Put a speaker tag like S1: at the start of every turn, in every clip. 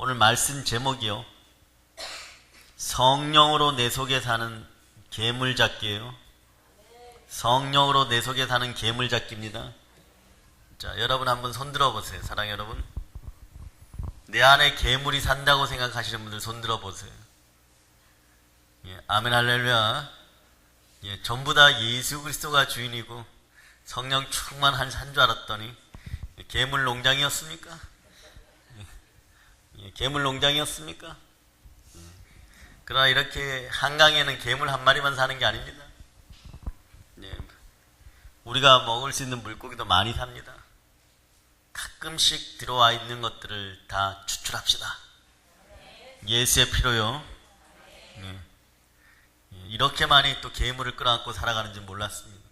S1: 오늘 말씀 제목이요, 성령으로 내 속에 사는 괴물잡기예요. 성령으로 내 속에 사는 괴물잡기입니다. 자, 여러분 한번 손 들어보세요. 사랑하는 여러분, 내 안에 괴물이 산다고 생각하시는 분들 손 들어보세요. 예, 아멘 할렐루야. 예, 전부 다 예수 그리스도가 주인이고 성령 충만한 산 줄 알았더니 괴물 농장이었습니까? 예, 괴물 농장이었습니까? 그러나 이렇게 한강에는 괴물 한 마리만 사는 게 아닙니다. 예, 우리가 먹을 수 있는 물고기도 많이 삽니다. 가끔씩 들어와 있는 것들을 다 추출합시다. 예수의 피로요. 예, 이렇게 많이 또 괴물을 끌어안고 살아가는지 몰랐습니다.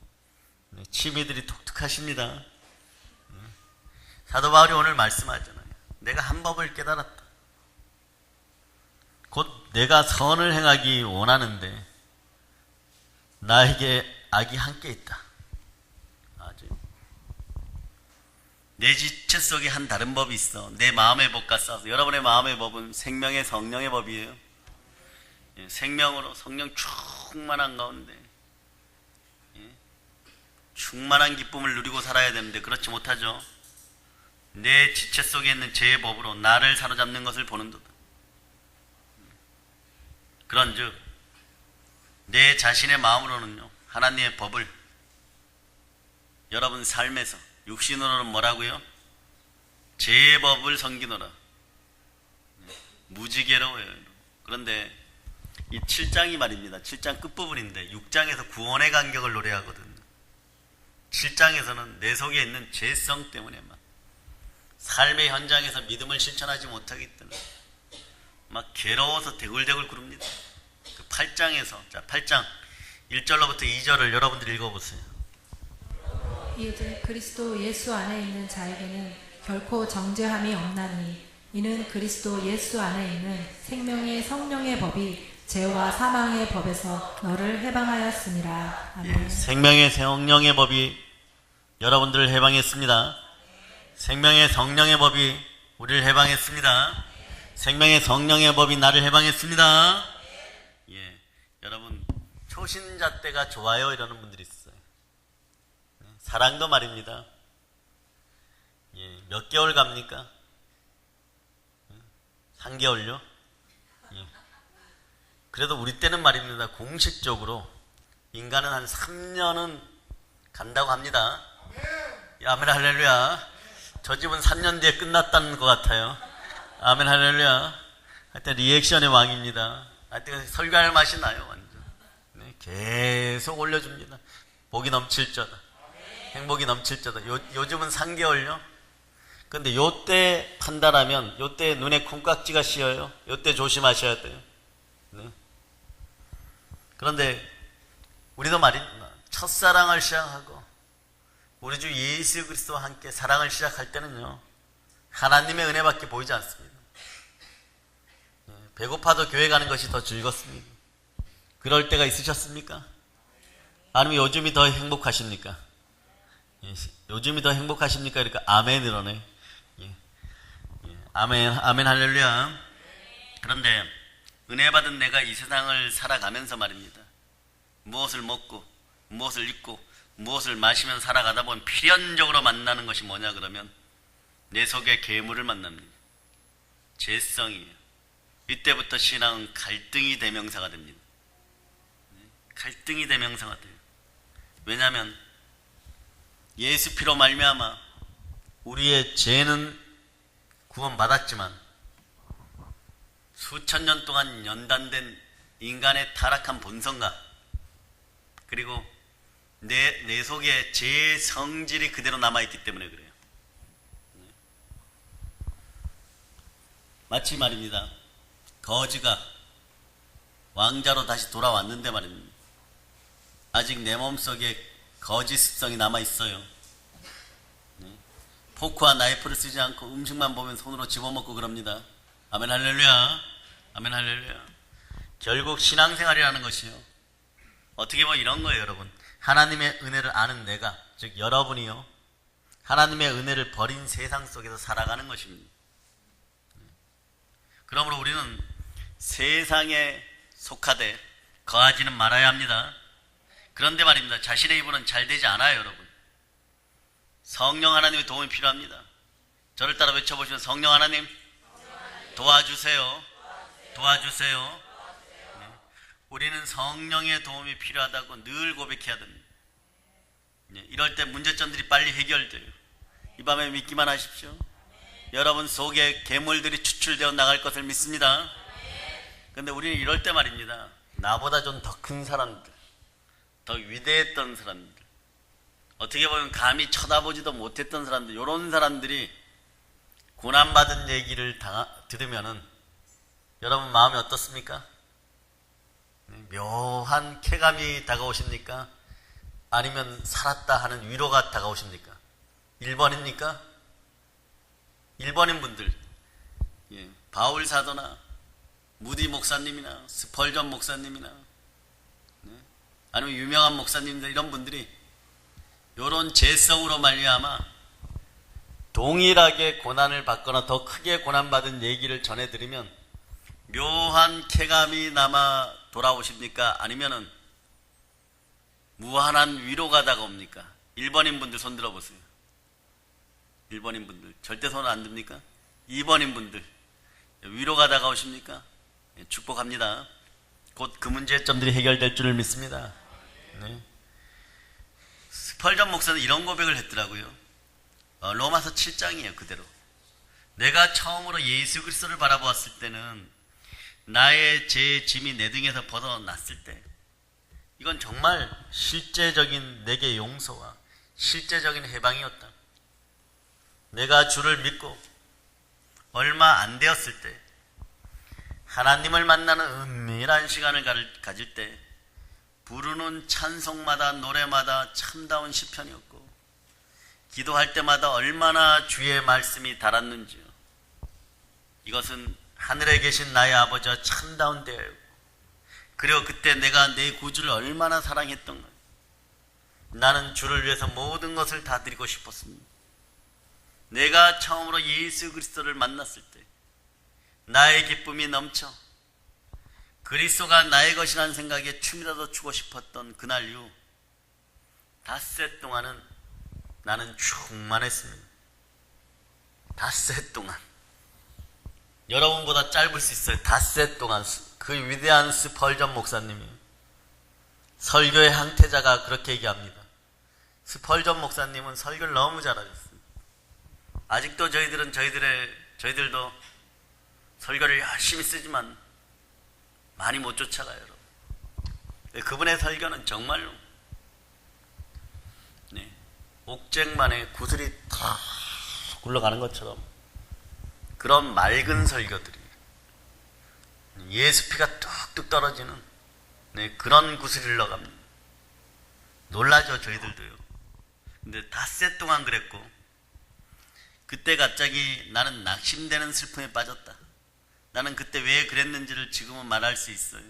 S1: 네, 취미들이 독특하십니다. 사도 바울이 오늘 말씀하잖아요. 내가 한 법을 깨달았다. 곧 내가 선을 행하기 원하는데 나에게 악이 함께 있다. 아주 내 지체 속에 한 다른 법이 있어. 내 마음의 법과 싸워서. 여러분의 마음의 법은 생명의 성령의 법이에요. 예, 생명으로 성령 충만한 가운데 충만한 기쁨을 누리고 살아야 되는데 그렇지 못하죠. 내 지체 속에 있는 죄의 법으로 나를 사로잡는 것을 보는도다. 그런즉 내 자신의 마음으로는요, 하나님의 법을 여러분 삶에서 육신으로는 뭐라고요? 죄의 법을 섬기노라. 무지개로워요. 그런데 이 7장이 말입니다. 7장 끝부분인데 6장에서 구원의 간격을 노래하거든요. 7장에서는 내 속에 있는 죄성 때문에만, 삶의 현장에서 믿음을 실천하지 못하기 때문에 막 괴로워서 대굴대굴 구릅니다. 그 8장에서, 자, 8장 1절로부터 2절을 여러분들이 읽어보세요.
S2: 이제 그리스도 예수 안에 있는 자에게는 결코 정죄함이 없나니 이는 그리스도 예수 안에 있는 생명의 성령의 법이 죄와 사망의 법에서 너를 해방하였습니다. 아멘.
S1: 예, 생명의 성령의 법이 여러분들을 해방했습니다. 생명의 성령의 법이 우리를 해방했습니다. 생명의 성령의 법이 나를 해방했습니다. 예, 여러분 초신자 때가 좋아요 이러는 분들이 있어요. 사랑도 말입니다. 예, 몇 개월 갑니까? 3개월요? 예. 그래도 우리 때는 말입니다. 공식적으로 인간은 한 3년은 간다고 합니다. 아멘 할렐루야. 저 집은 3년 뒤에 끝났다는 것 같아요. 아멘 할렐루야. 하여튼 리액션의 왕입니다. 하여튼 설교할 맛이 나요. 완전. 네, 계속 올려줍니다. 복이 넘칠 자다. 행복이 넘칠 자다. 요즘은 3개월요. 근데 요때 판단하면 요때 눈에 콩깍지가 씌어요. 요때 조심하셔야 돼요. 네. 그런데 우리도 말입니다. 첫사랑을 시작하고 우리 주 예수 그리스도와 함께 사랑을 시작할 때는요, 하나님의 은혜밖에 보이지 않습니다. 배고파도 교회 가는 것이 더 즐겁습니다. 그럴 때가 있으셨습니까? 아니면 요즘이 더 행복하십니까? 요즘이 더 행복하십니까? 그러니까 아멘이러네. 아멘, 아멘 할렐루야. 그런데 은혜 받은 내가 이 세상을 살아가면서 말입니다. 무엇을 먹고 무엇을 입고 무엇을 마시면 살아가다 보면 필연적으로 만나는 것이 뭐냐 그러면 내 속에 괴물을 만납니다. 죄성이에요. 이때부터 신앙은 갈등이 대명사가 됩니다. 갈등이 대명사가 돼요. 왜냐하면 예수 피로 말미암아 우리의 죄는 구원받았지만 수천 년 동안 연단된 인간의 타락한 본성과 그리고 내 속에 죄의 성질이 그대로 남아있기 때문에 그래요. 마치 말입니다. 거지가 왕자로 다시 돌아왔는데 말입니다. 아직 내 몸속에 거지 습성이 남아있어요. 포크와 나이프를 쓰지 않고 음식만 보면 손으로 집어먹고 그럽니다. 아멘 할렐루야. 아멘 할렐루야. 결국 신앙생활이라는 것이요, 어떻게 보면 이런 거예요. 여러분, 하나님의 은혜를 아는 내가, 즉 여러분이요, 하나님의 은혜를 버린 세상 속에서 살아가는 것입니다. 그러므로 우리는 세상에 속하되 거하지는 말아야 합니다. 그런데 말입니다. 자신의 입으로는 잘 되지 않아요, 여러분. 성령 하나님의 도움이 필요합니다. 저를 따라 외쳐보시면 성령 하나님 도와주세요. 도와주세요. 네. 우리는 성령의 도움이 필요하다고 늘 고백해야 됩니다. 네. 이럴 때 문제점들이 빨리 해결돼요. 이 밤에 믿기만 하십시오. 여러분 속에 괴물들이 추출되어 나갈 것을 믿습니다. 그런데 우리는 이럴 때 말입니다. 나보다 좀 더 큰 사람들, 더 위대했던 사람들, 어떻게 보면 감히 쳐다보지도 못했던 사람들, 이런 사람들이 고난받은 얘기를 들으면은 여러분 마음이 어떻습니까? 묘한 쾌감이 다가오십니까? 아니면 살았다 하는 위로가 다가오십니까? 1번입니까? 1번인 분들, 예, 바울 사도나 무디 목사님이나 스펄전 목사님이나, 네, 아니면 유명한 목사님들, 이런 분들이 이런 재성으로 말미암아 동일하게 고난을 받거나 더 크게 고난받은 얘기를 전해드리면 묘한 쾌감이 남아 돌아오십니까? 아니면은 무한한 위로가 다가옵니까? 1번인 분들 손 들어보세요. 1번인 분들 절대 손 안 듭니까? 2번인 분들 위로가 다가오십니까? 축복합니다. 곧 그 문제점들이 해결될 줄을 믿습니다. 네. 스펄전 목사는 이런 고백을 했더라고요. 로마서 7장이에요. 그대로. 내가 처음으로 예수 그리스도를 바라보았을 때는 나의 제 짐이 내 등에서 벗어났을 때 이건 정말 실제적인 내게 용서와 실제적인 해방이었다. 내가 주를 믿고 얼마 안 되었을 때 하나님을 만나는 은밀한 시간을 가질 때 부르는 찬송마다 노래마다 참다운 시편이었고 기도할 때마다 얼마나 주의 말씀이 달았는지요. 이것은 하늘에 계신 나의 아버지와 참다운 대화였고 그리고 그때 내가 내 구주를 얼마나 사랑했던가. 나는 주를 위해서 모든 것을 다 드리고 싶었습니다. 내가 처음으로 예수 그리스도를 만났을 때 나의 기쁨이 넘쳐 그리스도가 나의 것이라는 생각에 춤이라도 추고 싶었던 그날 이후 닷새 동안은 나는 충만했습니다. 닷새 동안. 여러분보다 짧을 수 있어요. 닷새 동안. 그 위대한 스펄전 목사님이 설교의 항태자가 그렇게 얘기합니다. 스펄전 목사님은 설교를 너무 잘하셨습니다. 아직도 저희들도 설교를 열심히 쓰지만 많이 못 쫓아가요, 여러분. 그분의 설교는 정말로 옥쟁반에 구슬이 탁 굴러가는 것처럼 그런 맑은 설교들이 예수 피가 뚝뚝 떨어지는 그런 구슬이 흘러갑니다. 놀라죠, 저희들도요. 근데 닷새 동안 그랬고 그때 갑자기 나는 낙심되는 슬픔에 빠졌다. 나는 그때 왜 그랬는지를 지금은 말할 수 있어요.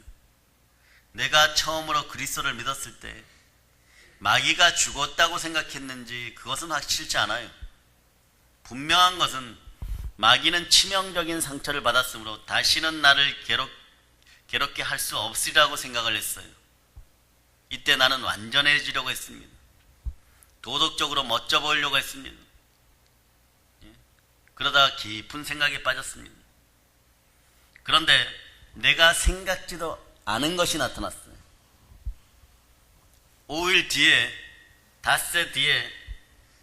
S1: 내가 처음으로 그리스도를 믿었을 때 마귀가 죽었다고 생각했는지 그것은 확실치 않아요. 분명한 것은 마귀는 치명적인 상처를 받았으므로 다시는 나를 괴롭게 할 수 없으리라고 생각을 했어요. 이때 나는 완전해지려고 했습니다. 도덕적으로 멋져 보이려고 했습니다. 그러다가 깊은 생각에 빠졌습니다. 그런데 내가 생각지도 않은 것이 나타났어요. 5일 뒤에, 닷새 뒤에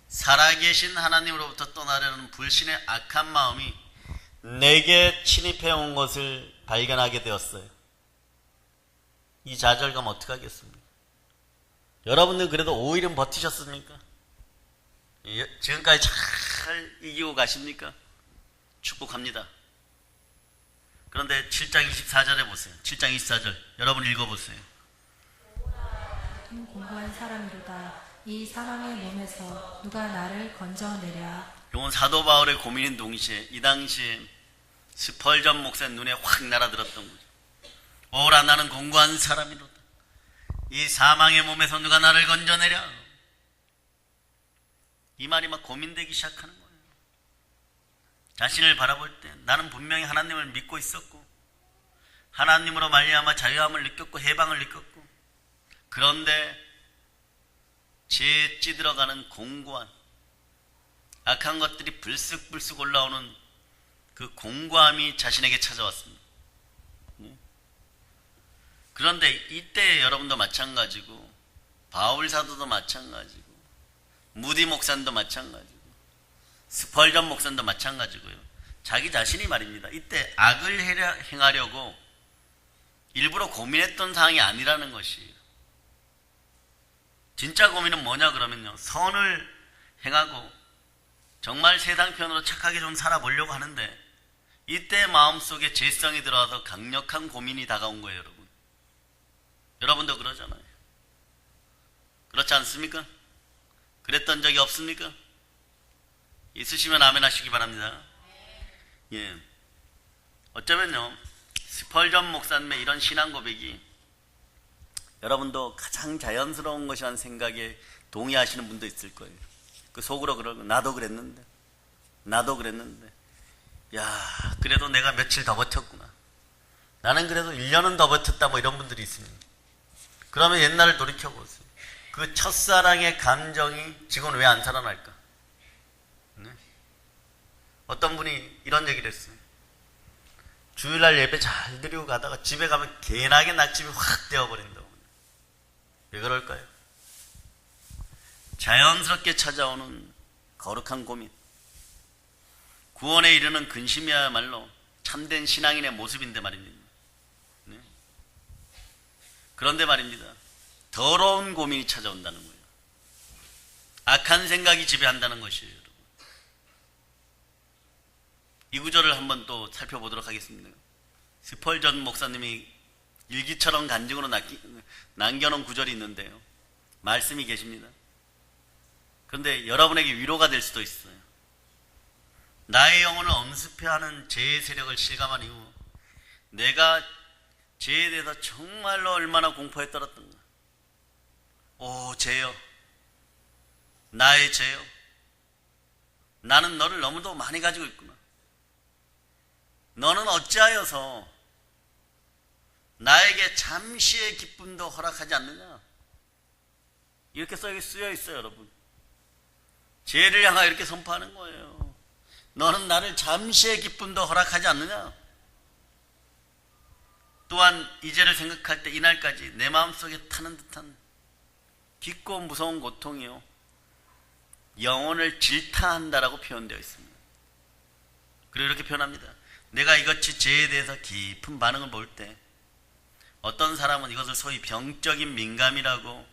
S1: 살아계신 하나님으로부터 떠나려는 불신의 악한 마음이 내게 침입해온 것을 발견하게 되었어요. 이 좌절감 어떻게 하겠습니까? 여러분들 그래도 5일은 버티셨습니까? 지금까지 잘 이기고 가십니까? 축복합니다. 그런데 7장 24절에 보세요. 7장 24절 여러분 읽어보세요.
S2: 공고한 사람이로다. 이 사망의 몸에서 누가 나를 건져내랴.
S1: 이건 사도 바울의 고민인 동시에 이 당시에 스펄전 목사의 눈에 확 날아들었던 거죠. 오라 나는 공고한 사람이로다. 이 사망의 몸에서 누가 나를 건져내랴. 이 말이 막 고민되기 시작하는 거예요. 자신을 바라볼 때 나는 분명히 하나님을 믿고 있었고 하나님으로 말미암아 자유함을 느꼈고 해방을 느꼈고, 그런데 죄에 찌들어가는 공고한 악한 것들이 불쑥불쑥 올라오는 그 공고함이 자신에게 찾아왔습니다. 그런데 이때 여러분도 마찬가지고 바울 사도도 마찬가지고 무디 목사님도 마찬가지고 스펄전 목사님도 마찬가지고요. 자기 자신이 말입니다. 이때 악을 행하려고 일부러 고민했던 상황이 아니라는 것이에요. 진짜 고민은 뭐냐 그러면요, 선을 행하고 정말 세상 편으로 착하게 좀 살아보려고 하는데 이때 마음속에 죄성이 들어와서 강력한 고민이 다가온 거예요. 여러분, 여러분도 그러잖아요. 그렇지 않습니까? 그랬던 적이 없습니까? 있으시면 아멘 하시기 바랍니다. 예. 어쩌면요, 스펄전 목사님의 이런 신앙 고백이 여러분도 가장 자연스러운 것이라는 생각에 동의하시는 분도 있을 거예요. 그 속으로 그러고 나도 그랬는데 야, 그래도 내가 며칠 더 버텼구나, 나는 그래도 1년은 더 버텼다, 뭐 이런 분들이 있습니다. 그러면 옛날을 돌이켜보세요. 그 첫사랑의 감정이 지금은 왜 안 살아날까? 네? 어떤 분이 이런 얘기를 했어요. 주일날 예배 잘 드리고 가다가 집에 가면 개나게 낙집이 확 되어버린다고. 왜 그럴까요? 자연스럽게 찾아오는 거룩한 고민, 구원에 이르는 근심이야말로 참된 신앙인의 모습인데 말입니다. 네? 그런데 말입니다, 더러운 고민이 찾아온다는 거예요. 악한 생각이 지배한다는 것이에요. 여러분, 이 구절을 한번 또 살펴보도록 하겠습니다. 스펄전 목사님이 일기처럼 간증으로 남겨놓은 구절이 있는데요, 말씀이 계십니다. 그런데 여러분에게 위로가 될 수도 있어요. 나의 영혼을 엄습해하는 죄의 세력을 실감한 이후 내가 죄에 대해서 정말로 얼마나 공포에 떨었던가. 오 죄여, 나의 죄여, 나는 너를 너무도 많이 가지고 있구나. 너는 어찌하여서 나에게 잠시의 기쁨도 허락하지 않느냐. 이렇게 쓰여 있어요. 여러분, 죄를 향하여 이렇게 선포하는 거예요. 너는 나를 잠시의 기쁨도 허락하지 않느냐. 또한 이 죄를 생각할 때 이날까지 내 마음속에 타는 듯한 깊고 무서운 고통이요, 영혼을 질타한다라고 표현되어 있습니다. 그리고 이렇게 표현합니다. 내가 이것이 죄에 대해서 깊은 반응을 볼 때 어떤 사람은 이것을 소위 병적인 민감이라고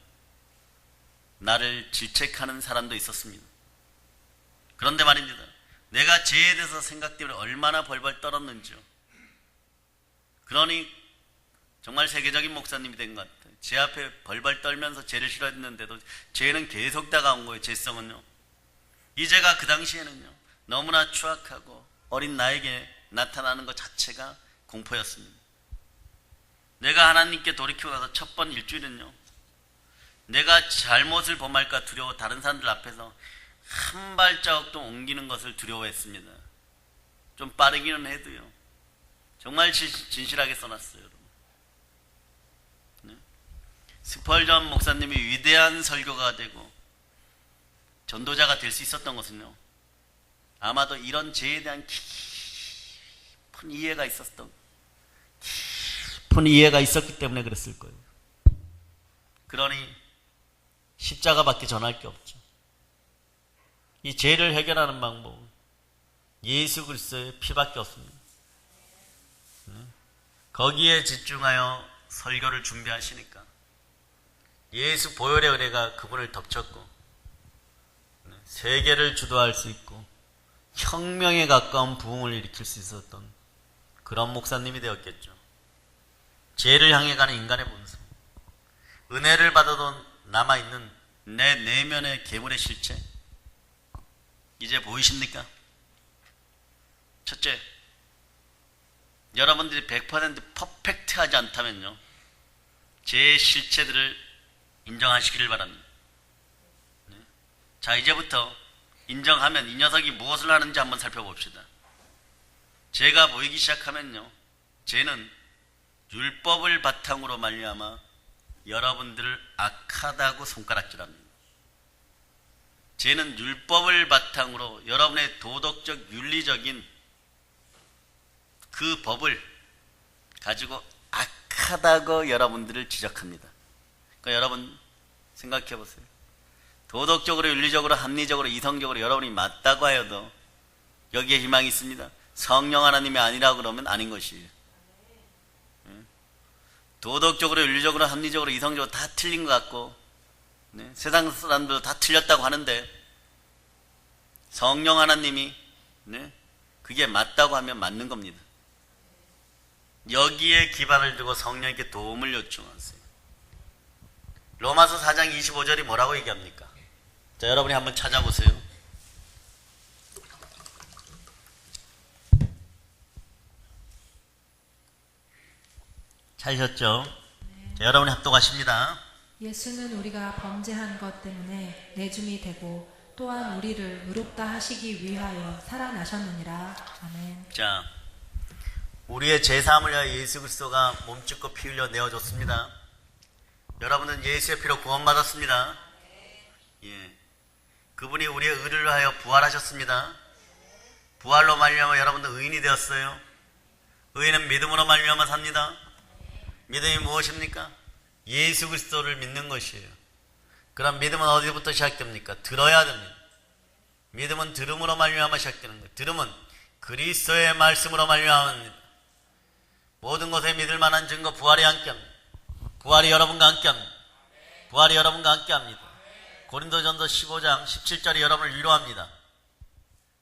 S1: 나를 질책하는 사람도 있었습니다. 그런데 말입니다, 내가 죄에 대해서 생각 때문에 얼마나 벌벌 떨었는지요. 그러니 정말 세계적인 목사님이 된 것 같아요. 제 앞에 벌벌 떨면서 죄를 싫어했는데도 죄는 계속 다가온 거예요. 죄성은요. 이 죄가 그 당시에는요, 너무나 추악하고 어린 나에게 나타나는 것 자체가 공포였습니다. 내가 하나님께 돌이키고 나서 첫 번 일주일은요, 내가 잘못을 범할까 두려워 다른 사람들 앞에서 한 발자국도 옮기는 것을 두려워했습니다. 좀 빠르기는 해도요, 정말 진실하게 써놨어요. 여러분. 네? 스펄전 목사님이 위대한 설교가 되고 전도자가 될 수 있었던 것은요, 아마도 이런 죄에 대한 깊은 이해가 있었기 때문에 그랬을 거예요. 그러니 십자가밖에 전할 게 없죠. 이 죄를 해결하는 방법은 예수 그리스도의 피밖에 없습니다. 거기에 집중하여 설교를 준비하시니까 예수 보혈의 은혜가 그분을 덮쳤고 세계를 주도할 수 있고 혁명에 가까운 부흥을 일으킬 수 있었던 그런 목사님이 되었겠죠. 죄를 향해 가는 인간의 본성, 은혜를 받아도 남아있는 내 내면의 괴물의 실체, 이제 보이십니까? 첫째, 여러분들이 100% 퍼펙트하지 않다면요, 제 실체들을 인정하시기를 바랍니다. 네. 자, 이제부터 인정하면 이 녀석이 무엇을 하는지 한번 살펴봅시다. 죄가 보이기 시작하면요, 죄는 율법을 바탕으로 말미암아 여러분들을 악하다고 손가락질합니다. 죄는 율법을 바탕으로 여러분의 도덕적, 윤리적인 그 법을 가지고 악하다고 여러분들을 지적합니다. 그러니까 여러분 생각해 보세요. 도덕적으로, 윤리적으로, 합리적으로, 이성적으로 여러분이 맞다고 하여도 여기에 희망이 있습니다. 성령 하나님이 아니라고 그러면 아닌 것이에요. 도덕적으로, 윤리적으로, 합리적으로, 이성적으로 다 틀린 것 같고, 세상 사람들도 다 틀렸다고 하는데 성령 하나님이 그게 맞다고 하면 맞는 겁니다. 여기에 기반을 두고 성령님께 도움을 요청하세요. 로마서 4장 25절이 뭐라고 얘기합니까? 자, 여러분이 한번 찾아보세요. 찾으셨죠? 자, 여러분이 합독하십니다.
S2: 예수는 우리가 범죄한 것 때문에 내줌이 되고 또한 우리를 의롭다 하시기 위하여 살아나셨느니라. 아멘.
S1: 자, 우리의 죄사함을 위하여 예수 그리스도가 몸짓고 피 흘려 내어줬습니다. 여러분은 예수의 피로 구원받았습니다. 예, 그분이 우리의 의를 위하여 부활하셨습니다. 부활로 말미암아 여러분은 의인이 되었어요. 의인은 믿음으로 말미암아 삽니다. 믿음이 무엇입니까? 예수 그리스도를 믿는 것이에요. 그럼 믿음은 어디부터 시작됩니까? 들어야 됩니다. 믿음은 들음으로 말미암아 시작되는 거예요. 들음은 그리스도의 말씀으로 말미암아입니다. 모든 것에 믿을 만한 증거 부활이 함께합니다. 부활이 여러분과 함께합니다. 부활이 여러분과 함께합니다. 고린도전서 15장 17절이 여러분을 위로합니다.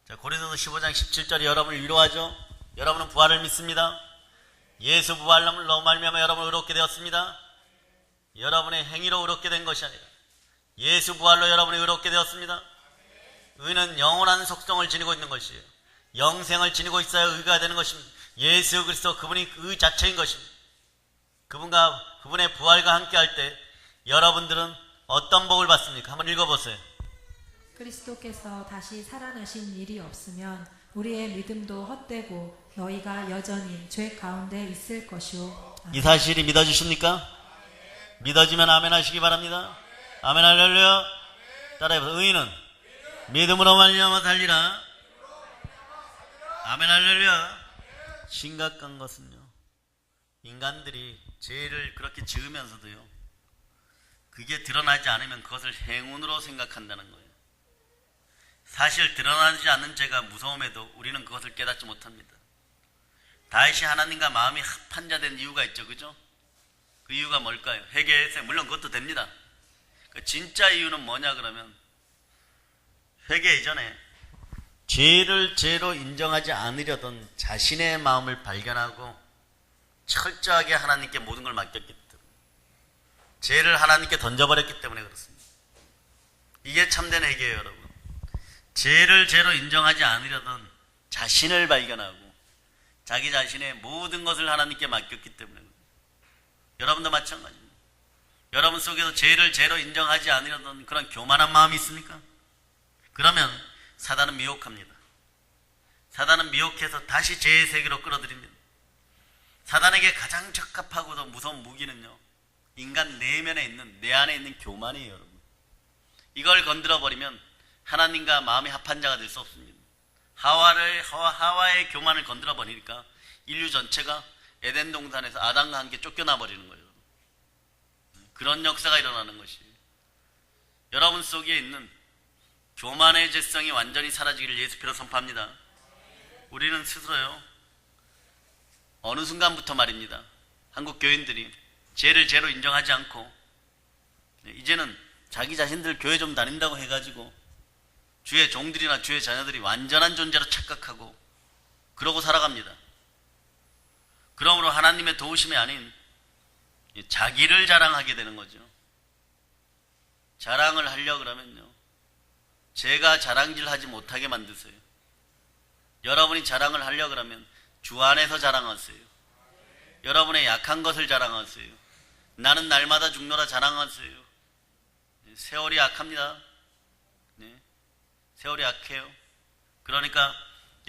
S1: 자, 고린도전서 15장 17절이 여러분을 위로하죠. 여러분은 부활을 믿습니다. 예수 부활로 말미암아 여러분을 의롭게 되었습니다. 여러분의 행위로 의롭게 된 것이 아니라 예수 부활로 여러분이 의롭게 되었습니다. 의는 영원한 속성을 지니고 있는 것이에요. 영생을 지니고 있어야 의가 되는 것입니다. 예수 그리스도 그분이 의 자체인 것입니다. 그분의 부활과 함께할 때 여러분들은 어떤 복을 받습니까? 한번 읽어보세요.
S2: 그리스도께서 다시 살아나신 일이 없으면 우리의 믿음도 헛되고 너희가 여전히 죄 가운데 있을 것이오.
S1: 이 사실이 믿어지십니까? 믿어지면 아멘 하시기 바랍니다. 아멘 할렐루야. 따라해보세요. 의인은 믿음으로 말미암아 살리라. 아멘 할렐루야. 심각한 것은요, 인간들이 죄를 그렇게 지으면서도요, 그게 드러나지 않으면 그것을 행운으로 생각한다는 거예요. 사실 드러나지 않는 죄가 무서움에도 우리는 그것을 깨닫지 못합니다. 다윗이 하나님과 마음이 합한 자 된 이유가 있죠, 그죠? 그 이유가 뭘까요? 회개했어요. 물론 그것도 됩니다. 그 진짜 이유는 뭐냐 그러면, 회개 이전에 죄를 죄로 인정하지 않으려던 자신의 마음을 발견하고 철저하게 하나님께 모든 걸 맡겼기 때문에, 죄를 하나님께 던져버렸기 때문에 그렇습니다. 이게 참된 회개예요, 여러분. 죄를 죄로 인정하지 않으려던 자신을 발견하고 자기 자신의 모든 것을 하나님께 맡겼기 때문에. 여러분도 마찬가지입니다. 여러분 속에서 죄를 죄로 인정하지 않으려던 그런 교만한 마음이 있습니까? 그러면 사단은 미혹합니다. 사단은 미혹해서 다시 죄의 세계로 끌어들입니다. 사단에게 가장 적합하고도 무서운 무기는요, 인간 내면에 있는, 내 안에 있는 교만이에요, 여러분. 이걸 건드려버리면 하나님과 마음이 합한 자가 될 수 없습니다. 하와의 교만을 건드려버리니까 인류 전체가 에덴 동산에서 아담과 함께 쫓겨나 버리는 거예요. 그런 역사가 일어나는 것이에요. 여러분 속에 있는 교만의 죄성이 완전히 사라지기를 예수 피로 선포합니다. 우리는 스스로요, 어느 순간부터 말입니다, 한국 교인들이 죄를 죄로 인정하지 않고 이제는 자기 자신들 교회 좀 다닌다고 해가지고 주의 종들이나 주의 자녀들이 완전한 존재로 착각하고 그러고 살아갑니다. 그러므로 하나님의 도우심이 아닌 자기를 자랑하게 되는 거죠. 자랑을 하려고 그러면요, 제가 자랑질하지 못하게 만드세요. 여러분이 자랑을 하려고 그러면 주 안에서 자랑하세요. 여러분의 약한 것을 자랑하세요. 나는 날마다 죽노라 자랑하세요. 세월이 약합니다. 세월이 약해요. 그러니까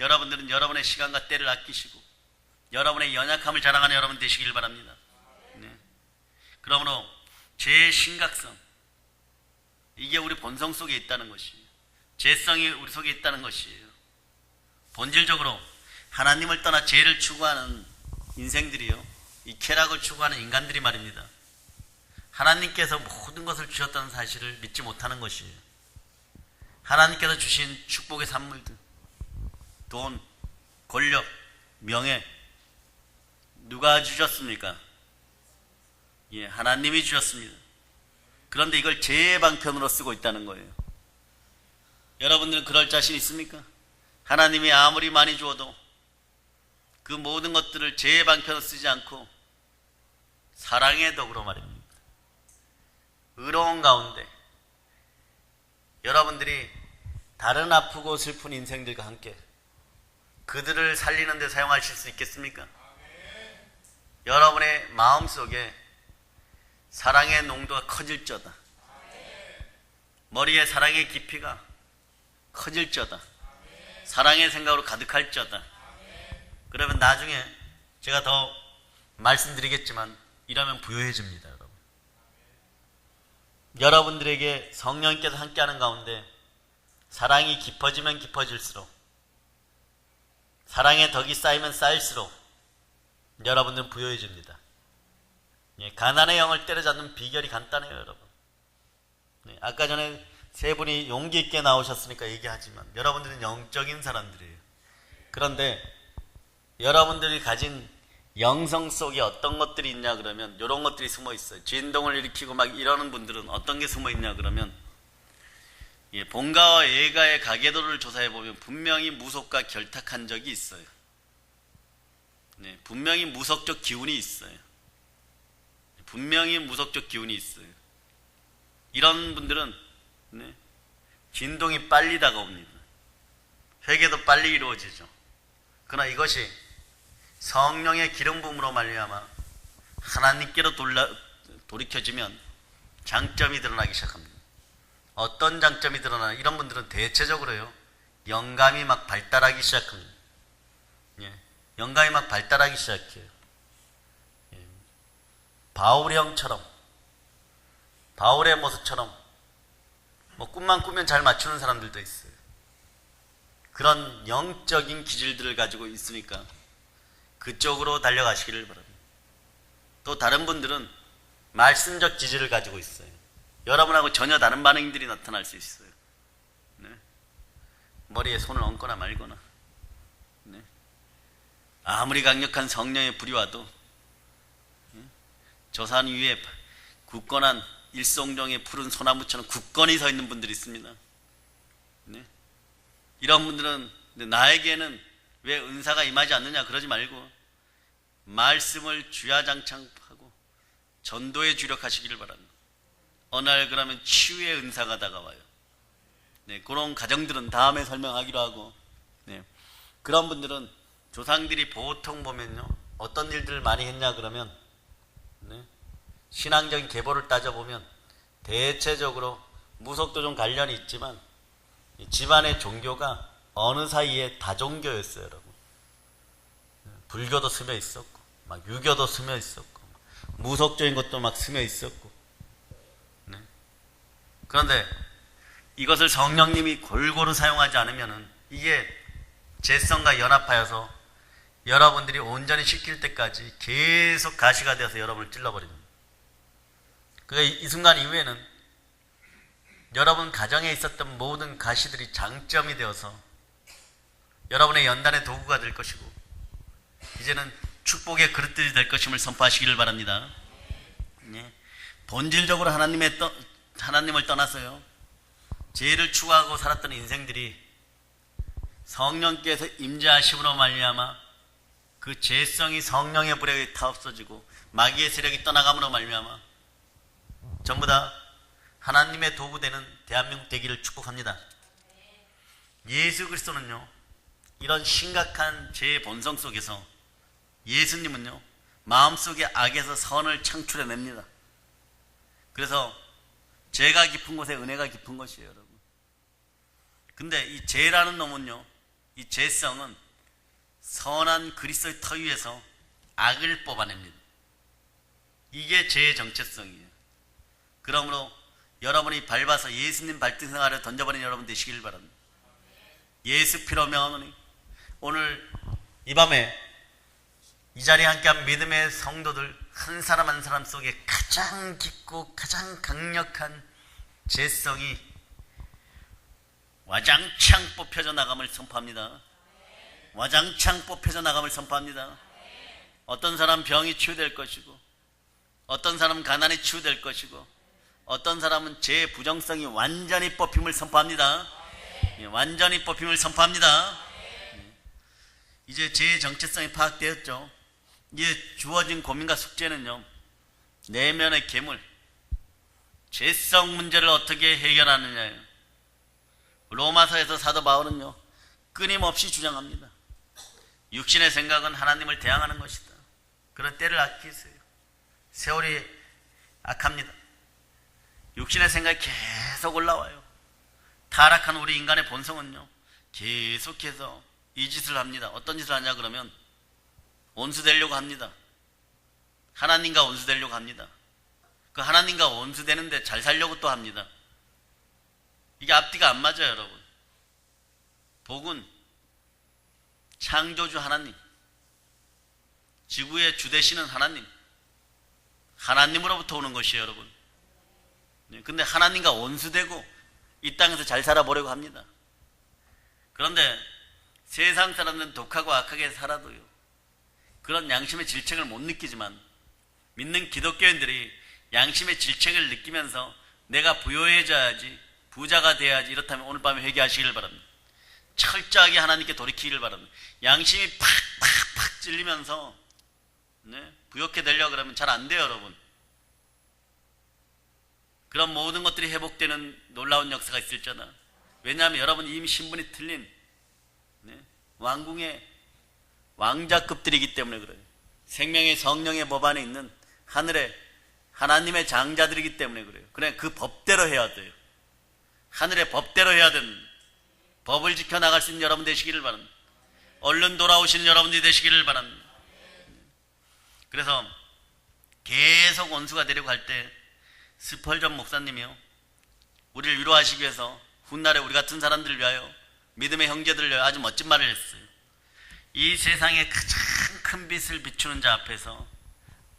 S1: 여러분들은 여러분의 시간과 때를 아끼시고 여러분의 연약함을 자랑하는 여러분 되시길 바랍니다. 네. 그러므로 죄의 심각성, 이게 우리 본성 속에 있다는 것이에요. 죄성이 우리 속에 있다는 것이에요. 본질적으로 하나님을 떠나 죄를 추구하는 인생들이요, 이 쾌락을 추구하는 인간들이 말입니다, 하나님께서 모든 것을 주셨다는 사실을 믿지 못하는 것이에요. 하나님께서 주신 축복의 산물들, 돈, 권력, 명예, 누가 주셨습니까? 예, 하나님이 주셨습니다. 그런데 이걸 죄의 방편으로 쓰고 있다는 거예요. 여러분들은 그럴 자신 있습니까? 하나님이 아무리 많이 주어도 그 모든 것들을 죄의 방편으로 쓰지 않고 사랑의 덕으로 말입니다, 의로운 가운데 여러분들이 다른 아프고 슬픈 인생들과 함께 그들을 살리는 데 사용하실 수 있겠습니까? 여러분의 마음속에 사랑의 농도가 커질저다, 머리에 사랑의 깊이가 커질저다, 사랑의 생각으로 가득할저다. 그러면 나중에 제가 더 말씀드리겠지만 이러면 부유해집니다. 여러분들에게 성령께서 함께하는 가운데 사랑이 깊어지면 깊어질수록, 사랑의 덕이 쌓이면 쌓일수록 여러분들은 부유해집니다. 예, 가난의 영을 때려잡는 비결이 간단해요, 여러분. 예, 아까 전에 세 분이 용기 있게 나오셨으니까 얘기하지만 여러분들은 영적인 사람들이에요. 그런데 여러분들이 가진 영성 속에 어떤 것들이 있냐 그러면 이런 것들이 숨어 있어요. 진동을 일으키고 막 이러는 분들은 어떤 게 숨어 있냐 그러면, 예, 본가와 예가의 가계도를 조사해 보면 분명히 무속과 결탁한 적이 있어요. 네, 분명히 무속적 기운이 있어요. 분명히 무속적 기운이 있어요. 이런 분들은, 네, 진동이 빨리 다가옵니다. 회개도 빨리 이루어지죠. 그러나 이것이 성령의 기름 부음으로 말미암아 하나님께로 돌이켜지면 장점이 드러나기 시작합니다. 어떤 장점이 드러나나, 이런 분들은 대체적으로요, 영감이 막 발달하기 시작합니다. 예, 영감이 막 발달하기 시작해요. 예, 바울의 형처럼, 바울의 모습처럼 뭐 꿈만 꾸면 잘 맞추는 사람들도 있어요. 그런 영적인 기질들을 가지고 있으니까 그쪽으로 달려가시기를 바랍니다. 또 다른 분들은 말씀적 기질을 가지고 있어요. 여러분하고 전혀 다른 반응들이 나타날 수 있어요. 네. 머리에 손을 얹거나 말거나, 네. 아무리 강력한 성령의 불이 와도, 네. 저 산 위에 굳건한 일송종의 푸른 소나무처럼 굳건히 서 있는 분들이 있습니다. 네. 이런 분들은 나에게는 왜 은사가 임하지 않느냐 그러지 말고 말씀을 주야장창하고 전도에 주력하시기를 바랍니다. 어느 날 그러면 치유의 은사가 다가와요. 네, 그런 가정들은 다음에 설명하기로 하고, 네, 그런 분들은 조상들이 보통 보면요, 어떤 일들을 많이 했냐 그러면, 네, 신앙적인 계보를 따져보면 대체적으로 무속도 좀 관련이 있지만 집안의 종교가 어느 사이에 다종교였어요, 여러분. 불교도 스며 있었고, 막 유교도 스며 있었고, 무속적인 것도 막 스며 있었고. 네. 그런데 이것을 성령님이 골고루 사용하지 않으면은 이게 죄성과 연합하여서 여러분들이 온전히 씻길 때까지 계속 가시가 되어서 여러분을 찔러버립니다. 그러니까 이 순간 이후에는 여러분 가정에 있었던 모든 가시들이 장점이 되어서 여러분의 연단의 도구가 될 것이고, 이제는 축복의 그릇들이 될 것임을 선포하시기를 바랍니다. 네. 본질적으로 하나님을 떠나서요, 죄를 추구하고 살았던 인생들이 성령께서 임재하심으로 말미암아 그 죄성이 성령의 불에 타 없어지고 마귀의 세력이 떠나감으로 말미암아 전부 다 하나님의 도구 되는 대한민국 되기를 축복합니다. 예수 그리스도는요, 이런 심각한 죄의 본성 속에서, 예수님은요, 마음속의 악에서 선을 창출해냅니다. 그래서 죄가 깊은 곳에 은혜가 깊은 것이에요, 여러분. 근데 이 죄라는 놈은요, 이 죄성은 선한 그리스도의 터 위에서 악을 뽑아냅니다. 이게 죄의 정체성이에요. 그러므로 여러분이 밟아서 예수님 발등상 아래 던져버린 여러분 되시길 바랍니다. 예수 피로 명하노니 오늘 이 밤에 이 자리에 함께한 믿음의 성도들 한 사람 한 사람 속에 가장 깊고 가장 강력한 죄성이 와장창 뽑혀져 나감을 선포합니다. 와장창 뽑혀져 나감을 선포합니다. 어떤 사람 병이 치유될 것이고, 어떤 사람은 가난이 치유될 것이고, 어떤 사람은 죄의 부정성이 완전히 뽑힘을 선포합니다. 완전히 뽑힘을 선포합니다. 이제 죄의 정체성이 파악되었죠. 이제 주어진 고민과 숙제는요, 내면의 괴물, 죄성 문제를 어떻게 해결하느냐예요. 로마서에서 사도 바울은요, 끊임없이 주장합니다. 육신의 생각은 하나님을 대항하는 것이다. 그런 때를 아끼세요. 세월이 악합니다. 육신의 생각이 계속 올라와요. 타락한 우리 인간의 본성은요, 계속해서 이 짓을 합니다. 어떤 짓을 하냐 그러면 원수되려고 합니다. 하나님과 원수되려고 합니다. 그 하나님과 원수되는데 잘 살려고 또 합니다. 이게 앞뒤가 안 맞아요, 여러분. 복은 창조주 하나님, 지구의 주 되시는 하나님, 하나님으로부터 오는 것이에요, 여러분. 근데 하나님과 원수되고 이 땅에서 잘 살아보려고 합니다. 그런데 세상 사람들은 독하고 악하게 살아도요, 그런 양심의 질책을 못 느끼지만 믿는 기독교인들이 양심의 질책을 느끼면서 내가 부유해져야지, 부자가 돼야지, 이렇다면 오늘 밤에 회개하시기를 바랍니다. 철저하게 하나님께 돌이키기를 바랍니다. 양심이 팍팍팍 찔리면서 부욕해 되려고 그러면 잘 안 돼요, 여러분. 그런 모든 것들이 회복되는 놀라운 역사가 있을잖아. 왜냐하면 여러분 이미 신분이 틀린 왕궁의 왕자급들이기 때문에 그래요. 생명의 성령의 법 안에 있는 하늘의 하나님의 장자들이기 때문에 그래요. 그래, 그 법대로 해야 돼요. 하늘의 법대로 해야 되는, 법을 지켜나갈 수 있는 여러분 되시기를 바랍니다. 얼른 돌아오시는 여러분들이 되시기를 바랍니다. 그래서 계속 원수가 되려고 할 때 스펄전 목사님이요, 우리를 위로하시기 위해서 훗날에 우리 같은 사람들을 위하여, 믿음의 형제들을 위하여 아주 멋진 말을 했어요. 이 세상에 가장 큰 빛을 비추는 자 앞에서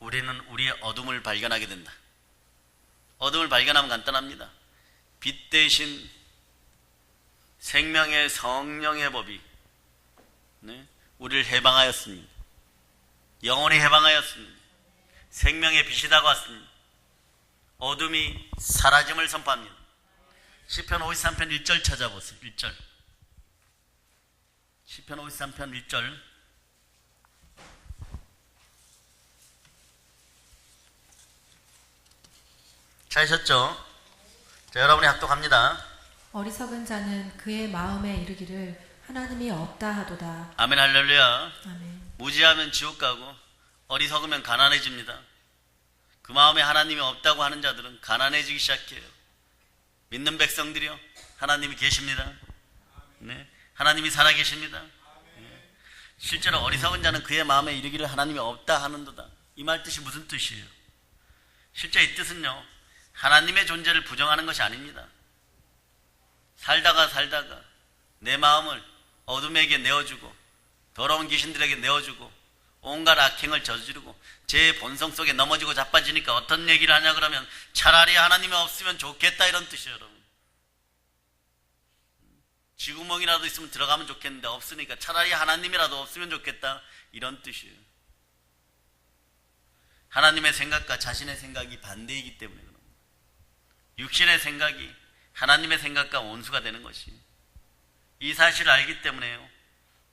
S1: 우리는 우리의 어둠을 발견하게 된다. 어둠을 발견하면 간단합니다. 빛 대신 생명의 성령의 법이 우리를 해방하였습니다. 영원히 해방하였습니다. 생명의 빛이 다가왔습니다. 어둠이 사라짐을 선포합니다. 시편 53편 1절 찾아보세요. 1절. 시편 53편 1절. 찾으셨죠? 자, 여러분이 합독합니다.
S2: 어리석은 자는 그의 마음에 이르기를 하나님이 없다 하도다.
S1: 아멘 할렐루야.
S2: 아멘.
S1: 무지하면 지옥 가고 어리석으면 가난해집니다. 그 마음에 하나님이 없다고 하는 자들은 가난해지기 시작해요. 믿는 백성들이요, 하나님이 계십니다. 네, 하나님이 살아계십니다. 네. 실제로 어리석은 자는 그의 마음에 이르기를 하나님이 없다 하는도다. 이 말 뜻이 무슨 뜻이에요? 실제 이 뜻은요, 하나님의 존재를 부정하는 것이 아닙니다. 살다가 내 마음을 어둠에게 내어주고 더러운 귀신들에게 내어주고 온갖 악행을 저지르고 제 본성 속에 넘어지고 자빠지니까 어떤 얘기를 하냐 그러면 차라리 하나님이 없으면 좋겠다, 이런 뜻이에요, 여러분. 쥐구멍이라도 있으면 들어가면 좋겠는데 없으니까 차라리 하나님이라도 없으면 좋겠다, 이런 뜻이에요. 하나님의 생각과 자신의 생각이 반대이기 때문에 그럽니다. 육신의 생각이 하나님의 생각과 원수가 되는 것이, 이 사실을 알기 때문에요,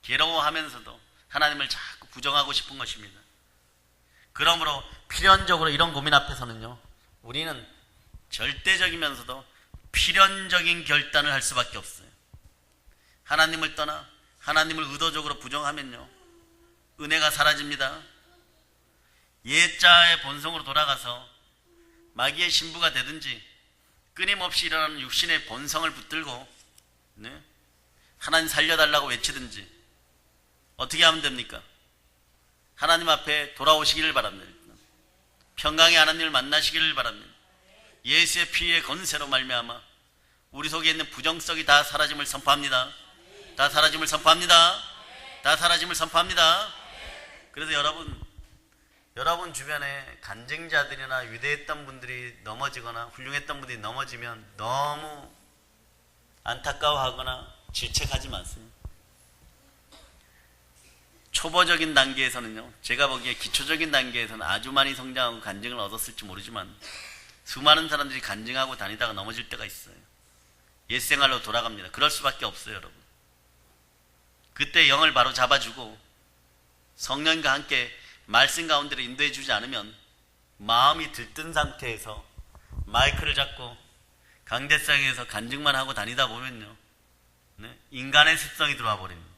S1: 괴로워하면서도 하나님을 자꾸 부정하고 싶은 것입니다. 그러므로 필연적으로 이런 고민 앞에서는요, 우리는 절대적이면서도 필연적인 결단을 할 수밖에 없어요. 하나님을 떠나 하나님을 의도적으로 부정하면요, 은혜가 사라집니다. 옛자의 본성으로 돌아가서 마귀의 신부가 되든지 끊임없이 일어나는 육신의 본성을 붙들고 하나님 살려달라고 외치든지 어떻게 하면 됩니까? 하나님 앞에 돌아오시기를 바랍니다. 평강의 하나님을 만나시기를 바랍니다. 예수의 피의 권세로 말미암아 우리 속에 있는 부정성이 다 사라짐을 선포합니다. 다 사라짐을 선포합니다. 다 사라짐을 선포합니다. 그래서 여러분 주변에 간증자들이나 위대했던 분들이 넘어지거나 훌륭했던 분들이 넘어지면 너무 안타까워하거나 질책하지 마세요. 초보적인 단계에서는요, 제가 보기에 기초적인 단계에서는 아주 많이 성장하고 간증을 얻었을지 모르지만 수많은 사람들이 간증하고 다니다가 넘어질 때가 있어요. 옛 생활로 돌아갑니다. 그럴 수밖에 없어요, 여러분. 그때 영을 바로 잡아주고 성령과 함께 말씀 가운데로 인도해 주지 않으면 마음이 들뜬 상태에서 마이크를 잡고 강대상에서 간증만 하고 다니다 보면요, 네? 인간의 습성이 들어와 버립니다.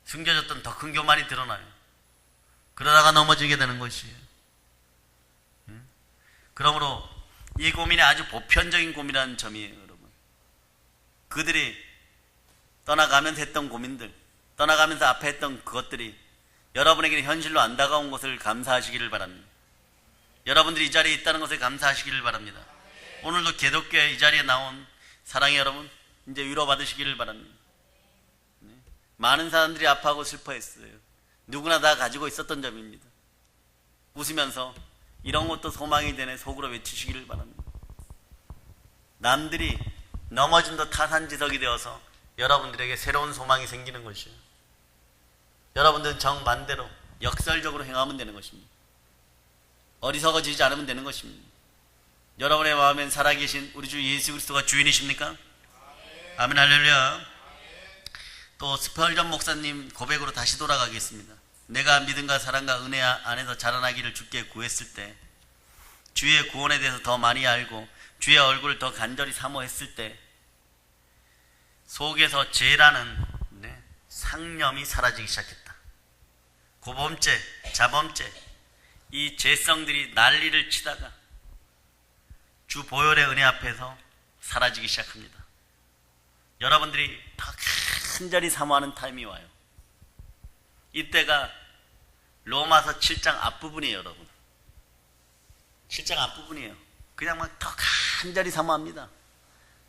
S1: 숨겨졌던 더 큰 교만이 드러나요. 그러다가 넘어지게 되는 것이에요. 그러므로 이 고민이 아주 보편적인 고민이라는 점이에요, 여러분. 그들이 떠나가면서 했던 고민들, 떠나가면서 앞에 했던 그것들이 여러분에게는 현실로 안 다가온 것을 감사하시기를 바랍니다. 여러분들이 이 자리에 있다는 것을 감사하시기를 바랍니다. 오늘도 기독교의 이 자리에 나온 사랑의 여러분, 이제 위로받으시기를 바랍니다. 많은 사람들이 아파하고 슬퍼했어요. 누구나 다 가지고 있었던 점입니다. 웃으면서 이런 것도 소망이 되네 속으로 외치시기를 바랍니다. 남들이 넘어짐도 타산지석이 되어서 여러분들에게 새로운 소망이 생기는 것이에요. 여러분들은 정반대로 역설적으로 행하면 되는 것입니다. 어리석어지지 않으면 되는 것입니다. 여러분의 마음엔 살아계신 우리 주 예수 그리스도가 주인이십니까? 아멘 할렐루야. 또 스펄전 목사님 고백으로 다시 돌아가겠습니다. 내가 믿음과 사랑과 은혜 안에서 자라나기를 주께 구했을 때, 주의 구원에 대해서 더 많이 알고 주의 얼굴을 더 간절히 사모했을 때 속에서 죄라는 상념이 사라지기 시작했다. 고범죄, 자범죄, 이 죄성들이 난리를 치다가 주 보혈의 은혜 앞에서 사라지기 시작합니다. 여러분들이 더 간절히 사모하는 타임이 와요. 이때가 로마서 7장 앞부분이에요, 여러분. 7장 앞부분이에요. 그냥 막 더 간절히 사모합니다.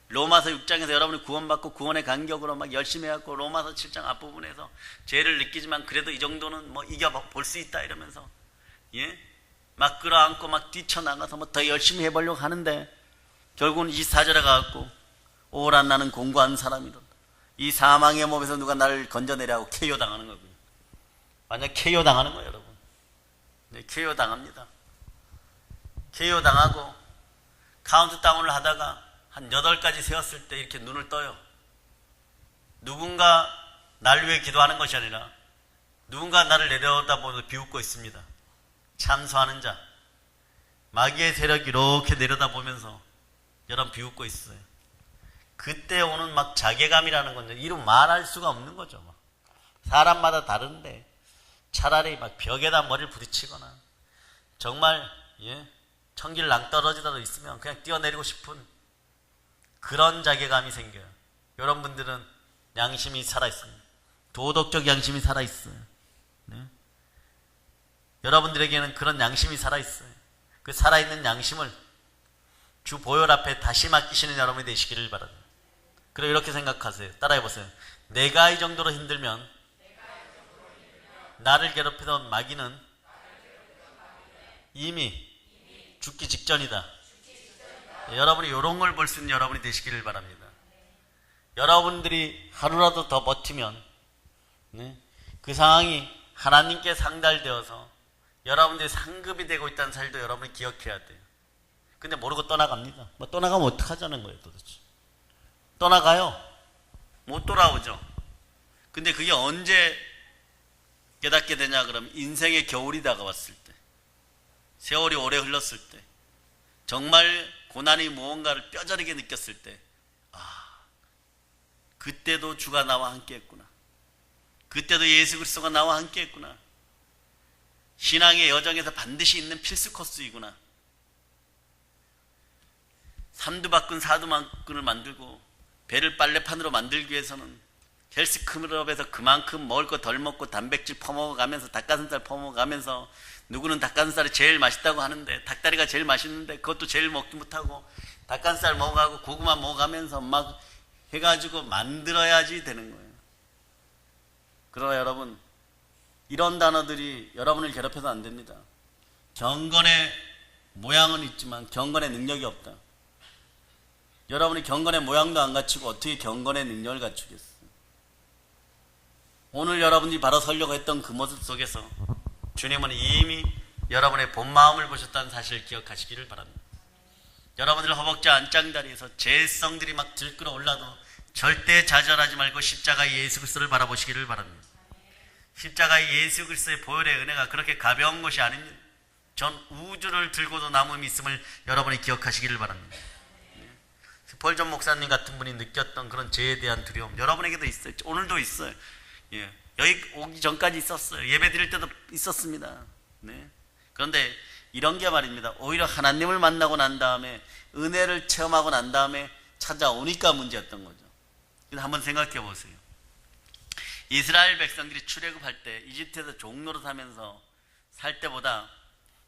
S1: 로마서 6장에서 여러분이 구원받고 구원의 간격으로 막 열심히 해갖고 로마서 7장 앞부분에서 죄를 느끼지만 그래도 이 정도는 뭐 이겨볼 수 있다 이러면서 막 끌어안고 막 뛰쳐나가서 뭐 더 열심히 해보려고 하는데 결국은 24절에 가갖고 오라 나는 공고한 사람이다. 이 사망의 몸에서 누가 나를 건져내려고 KO 당하는 거고요. 완전 KO 당하는 거예요, 여러분. 네, KO 당합니다. KO 당하고 카운트다운을 하다가 한 8가지 세웠을 때 이렇게 눈을 떠요. 누군가 날 위해 기도하는 것이 아니라 누군가 나를 내려다보면서 비웃고 있습니다. 참소하는 자, 마귀의 세력이 이렇게 내려다보면서 여러분 비웃고 있어요. 그때 오는 막 자괴감이라는 건 이루 말할 수가 없는 거죠. 막. 사람마다 다른데 차라리 막 벽에다 머리를 부딪히거나 정말 천길 낭떠러지라도 있으면 그냥 뛰어내리고 싶은 그런 자괴감이 생겨요. 여러분들은 양심이 살아있습니다. 도덕적 양심이 살아있어요. 네? 여러분들에게는 그런 양심이 살아있어요. 그 살아있는 양심을 주 보혈 앞에 다시 맡기시는 여러분이 되시기를 바랍니다. 그리고 이렇게 생각하세요. 따라해보세요. 내가 이 정도로 힘들면 나를 괴롭히던 마귀는 이미 죽기 직전이다. 여러분이 이런 걸 볼 수 있는 여러분이 되시기를 바랍니다. 여러분들이 하루라도 더 버티면 그 상황이 하나님께 상달되어서 여러분들이 상급이 되고 있다는 사실도 여러분이 기억해야 돼요. 근데 모르고 떠나갑니다. 뭐 떠나가면 어떡하자는 거예요, 도대체. 떠나가요. 못 돌아오죠. 근데 그게 언제 깨닫게 되냐 그러면 인생의 겨울이 다가왔을 때, 세월이 오래 흘렀을 때, 정말 고난이 무언가를 뼈저리게 느꼈을 때, 그때도 주가 나와 함께 했구나. 그때도 예수 그리스도가 나와 함께 했구나. 신앙의 여정에서 반드시 있는 필수 코스이구나. 삼두박근 사두박근을 만들고 배를 빨래판으로 만들기 위해서는 헬스클럽에서 그만큼 먹을 거 덜 먹고 단백질 퍼먹어가면서 닭가슴살 퍼먹어가면서 누구는 닭가슴살이 제일 맛있다고 하는데 닭다리가 제일 맛있는데 그것도 제일 먹지 못하고 닭가슴살 먹어가고 고구마 먹어가면서 막 해가지고 만들어야지 되는 거예요. 그러나 여러분, 이런 단어들이 여러분을 괴롭혀서 안 됩니다. 경건의 모양은 있지만 경건의 능력이 없다. 여러분이 경건의 모양도 안 갖추고 어떻게 경건의 능력을 갖추겠어요? 오늘 여러분이 바로 서려고 했던 그 모습 속에서 주님은 이미 여러분의 본 마음을 보셨다는 사실을 기억하시기를 바랍니다. 여러분들 허벅지 안장다리에서 죄성들이 막 들끓어 올라도 절대 좌절하지 말고 십자가의 예수 그리스도를 바라보시기를 바랍니다. 십자가의 예수 그리스도의 보혈의 은혜가 그렇게 가벼운 것이 아닙니다. 전 우주를 들고도 남음이 있음을 여러분이 기억하시기를 바랍니다. 펄전 목사님 같은 분이 느꼈던 그런 죄에 대한 두려움 여러분에게도 있어요. 오늘도 있어요. 예. 여기 오기 전까지 있었어요. 예배 드릴 때도 있었습니다. 네. 그런데 이런 게 말입니다. 오히려 하나님을 만나고 난 다음에 은혜를 체험하고 난 다음에 찾아오니까 문제였던 거죠. 그래서 한번 생각해 보세요. 이스라엘 백성들이 출애굽할 때 이집트에서 종로로 살면서 살 때보다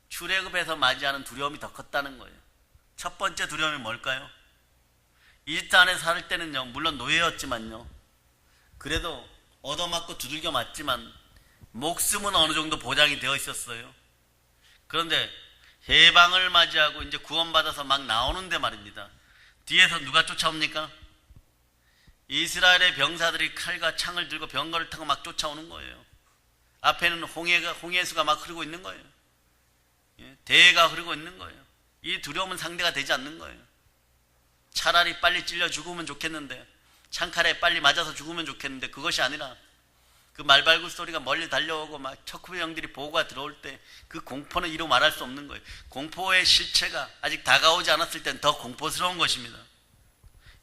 S1: 출애굽해서 맞이하는 두려움이 더 컸다는 거예요. 첫 번째 두려움이 뭘까요? 이집트 안에 살 때는요, 물론 노예였지만요, 그래도 얻어맞고 두들겨 맞지만 목숨은 어느 정도 보장이 되어 있었어요. 그런데 해방을 맞이하고 이제 구원받아서 막 나오는데 말입니다. 뒤에서 누가 쫓아옵니까? 이스라엘의 병사들이 칼과 창을 들고 병거를 타고 막 쫓아오는 거예요. 앞에는 홍해수가 막 흐르고 있는 거예요. 대해가 흐르고 있는 거예요. 이 두려움은 상대가 되지 않는 거예요. 차라리 빨리 찔려 죽으면 좋겠는데, 창칼에 빨리 맞아서 죽으면 좋겠는데, 그것이 아니라 그 말발굽 소리가 멀리 달려오고 막 척후의 영들이 보고가 들어올 때 그 공포는 이루 말할 수 없는 거예요. 공포의 실체가 아직 다가오지 않았을 땐 더 공포스러운 것입니다.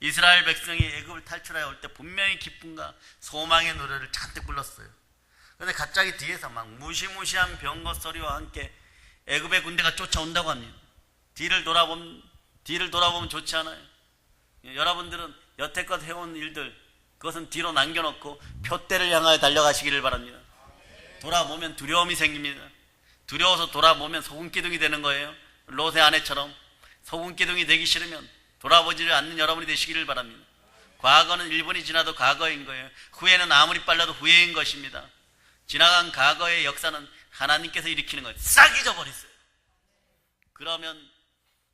S1: 이스라엘 백성이 애굽을 탈출하여 올 때 분명히 기쁨과 소망의 노래를 잔뜩 불렀어요. 그런데 갑자기 뒤에서 막 무시무시한 병거 소리와 함께 애굽의 군대가 쫓아온다고 합니다. 뒤를 돌아보면 좋지 않아요. 여러분들은 여태껏 해온 일들, 그것은 뒤로 남겨놓고 표대를 향하여 달려가시기를 바랍니다. 돌아보면 두려움이 생깁니다. 두려워서 돌아보면 소금기둥이 되는 거예요. 롯의 아내처럼 소금기둥이 되기 싫으면 돌아보지를 않는 여러분이 되시기를 바랍니다. 과거는 1분이 지나도 과거인 거예요. 후회는 아무리 빨라도 후회인 것입니다. 지나간 과거의 역사는 하나님께서 일으키는 거예요. 싹 잊어버리세요. 그러면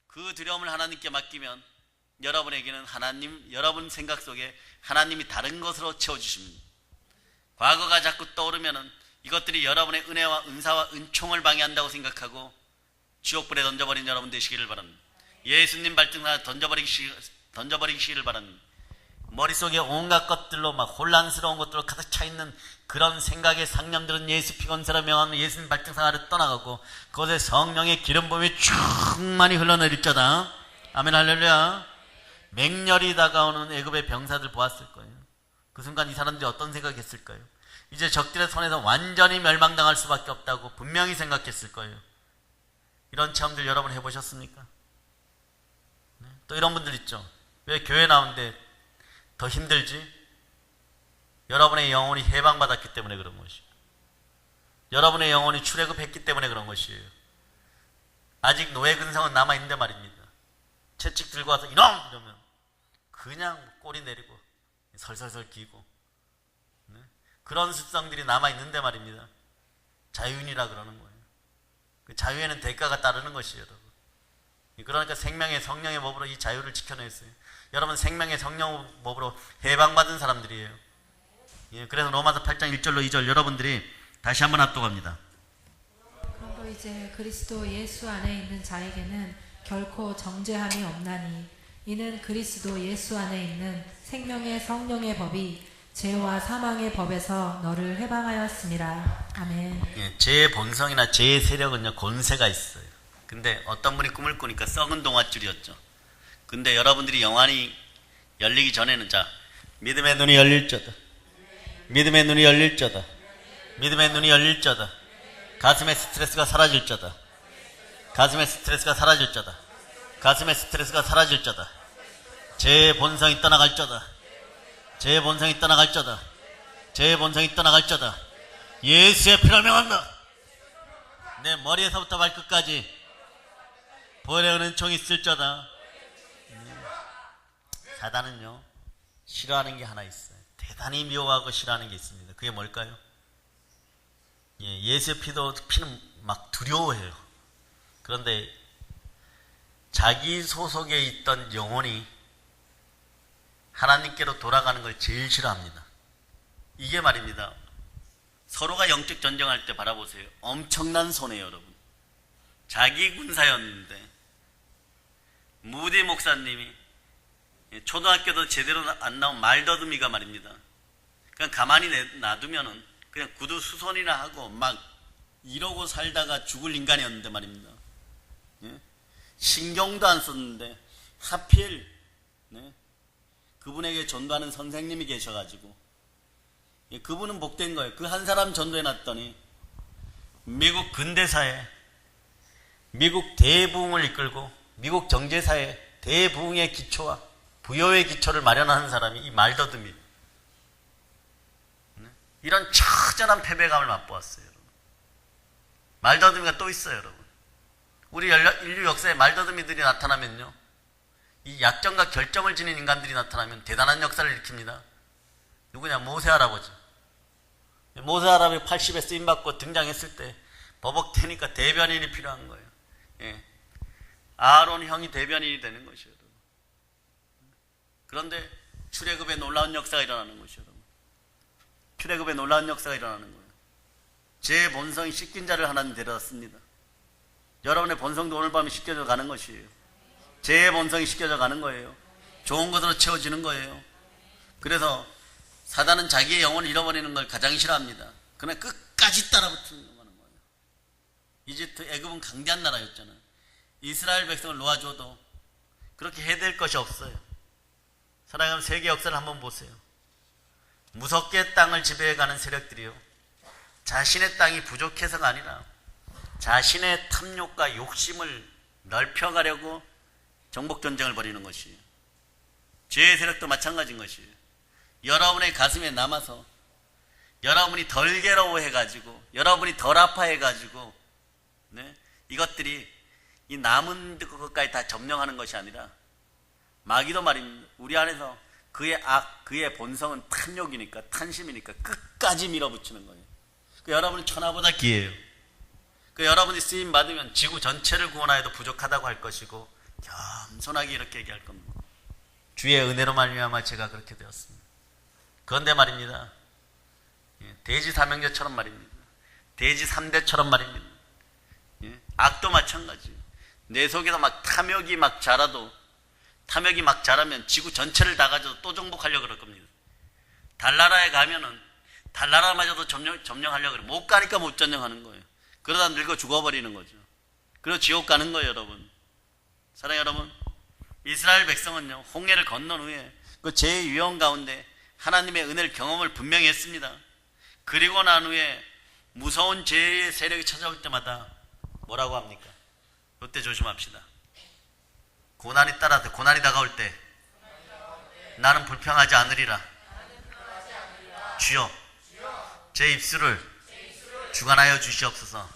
S1: 그 두려움을 하나님께 맡기면 여러분에게는 여러분 생각 속에 하나님이 다른 것으로 채워주십니다. 과거가 자꾸 떠오르면은 이것들이 여러분의 은혜와 은사와 은총을 방해한다고 생각하고 지옥불에 던져버린 여러분 되시기를 바랍니다. 예수님 발등에 던져버리시기를 바랍니다. 머릿속에 온갖 것들로 막 혼란스러운 것들로 가득 차있는 그런 생각의 상념들은 예수 피건세라 명하는 예수님 발등상하를 떠나가고 그곳에 성령의 기름 부음이 충만히 흘러내릴자다. 아멘 할렐루야. 맹렬히 다가오는 애굽의 병사들 보았을 거예요. 그 순간 이 사람들이 어떤 생각했을까요? 이제 적들의 손에서 완전히 멸망당할 수밖에 없다고 분명히 생각했을 거예요. 이런 체험들 여러분 해보셨습니까? 네? 또 이런 분들 있죠. 왜 교회 나오는데 더 힘들지? 여러분의 영혼이 해방받았기 때문에 그런 것이에요. 여러분의 영혼이 출애굽했기 때문에 그런 것이에요. 아직 노예 근성은 남아있는데 말입니다. 채찍 들고 와서 이놈! 이러면 그냥 꼬리 내리고 설설설 기고, 네? 그런 습성들이 남아있는데 말입니다. 자유인이라 그러는 거예요. 그 자유에는 대가가 따르는 것이에요, 여러분. 그러니까 생명의 성령의 법으로 이 자유를 지켜냈어요. 여러분 생명의 성령 법으로 해방받은 사람들이에요. 예, 그래서 로마서 8장 1절로 2절 여러분들이 다시 한번 합독합니다.
S2: 그러므로 이제 그리스도 예수 안에 있는 자에게는 결코 정죄함이 없나니 이는 그리스도 예수 안에 있는 생명의 성령의 법이 죄와 사망의 법에서 너를 해방하였습니다. 아멘.
S1: 예, 죄의 본성이나 죄의 세력은요 권세가 있어요. 근데 어떤 분이 꿈을 꾸니까 썩은 동아줄이었죠. 근데 여러분들이 영안이 열리기 전에는 자 믿음의 눈이 열릴 자다. 믿음의 눈이 열릴 자다. 믿음의 눈이 열릴 자다. 가슴의 스트레스가 사라질 자다. 가슴의 스트레스가 사라질 자다. 가슴의 스트레스가 사라질 자다. 죄의 본성이 떠나갈 자다. 죄의 본성이 떠나갈 자다. 제 본성이 떠나갈저다. 예수의 피로 명한다. 내 머리에서부터 발끝까지 벌의 은총이 있을저다. 사단은요, 싫어하는 게 하나 있어요. 대단히 미워하고 싫어하는 게 있습니다. 그게 뭘까요? 예수의 피는 막 두려워해요. 그런데 자기 소속에 있던 영혼이 하나님께로 돌아가는 걸 제일 싫어합니다. 이게 말입니다. 서로가 영적 전쟁할 때 바라보세요. 엄청난 손해요, 여러분. 자기 군사였는데 무디 목사님이 초등학교도 제대로 안 나온 말더듬이가 말입니다. 그냥 가만히 놔두면은 그냥 구두 수선이나 하고 막 이러고 살다가 죽을 인간이었는데 말입니다. 신경도 안 썼는데 하필 그분에게 전도하는 선생님이 계셔가지고 그분은 복된 거예요. 그 한 사람 전도해놨더니 미국 근대사에 미국 대부흥을 이끌고 미국 정제사에 대부흥의 기초와 부여의 기초를 마련하는 사람이 이 말더듬이에요. 이런 처절한 패배감을 맛보았어요. 여러분. 말더듬이가 또 있어요. 여러분. 우리 인류 역사에 말더듬이들이 나타나면요, 이 약점과 결점을 지닌 인간들이 나타나면 대단한 역사를 일으킵니다. 누구냐? 모세 할아버지. 모세 할아버지 80에 쓰임받고 등장했을 때 버벅대니까 대변인이 필요한 거예요. 아론 형이 대변인이 되는 것이에요. 그런데 출애굽에 놀라운 역사가 일어나는 것이에요. 출애굽에 놀라운 역사가 일어나는 거예요. 제 본성이 씻긴 자를 하나님 데려왔습니다. 여러분의 본성도 오늘 밤에 씻겨져 가는 것이에요. 제 본성이 씻겨져 가는 거예요. 좋은 것으로 채워지는 거예요. 그래서 사단은 자기의 영혼을 잃어버리는 걸 가장 싫어합니다. 그러나 끝까지 따라붙는 거예요. 이집트, 애굽은 강대한 나라였잖아요. 이스라엘 백성을 놓아줘도 그렇게 해될 것이 없어요. 사랑하는 세계 역사를 한번 보세요. 무섭게 땅을 지배해가는 세력들이요, 자신의 땅이 부족해서가 아니라 자신의 탐욕과 욕심을 넓혀가려고 정복전쟁을 벌이는 것이에요. 죄의 세력도 마찬가지인 것이에요. 여러분의 가슴에 남아서 여러분이 덜 괴로워해가지고 여러분이 덜 아파해가지고 이것들이 이 남은 것까지 다 점령하는 것이 아니라 마귀도 말입니다. 우리 안에서 그의 그의 본성은 탐욕이니까, 탄심이니까 끝까지 밀어붙이는 거예요. 여러분은 천하보다 귀해요. 여러분이 쓰임 받으면 지구 전체를 구원하여도 부족하다고 할 것이고, 겸손하게 이렇게 얘기할 겁니다. 주의 은혜로 말미암아 제가 그렇게 되었습니다. 그런데 말입니다. 돼지 삼형제처럼 말입니다. 돼지 3대처럼 말입니다. 악도 마찬가지예요. 내 속에서 막 탐욕이 막 자라면 지구 전체를 다 가져도 또 정복하려고 그럴 겁니다. 달나라에 가면은 달나라마저도 점령하려고 그래요. 못 가니까 못 점령하는 거예요. 그러다 늙어 죽어버리는 거죠. 그래서 지옥 가는 거예요, 여러분. 사랑하는 여러분, 이스라엘 백성은요, 홍해를 건넌 후에 그 죄의 위험 가운데 하나님의 은혜를 경험을 분명히 했습니다. 그리고 난 후에 무서운 죄의 세력이 찾아올 때마다 뭐라고 합니까? 이때 조심합시다. 고난이 다가올 때 나는 불평하지 않으리라. 주여, 제 입술을 주관하여 주시옵소서.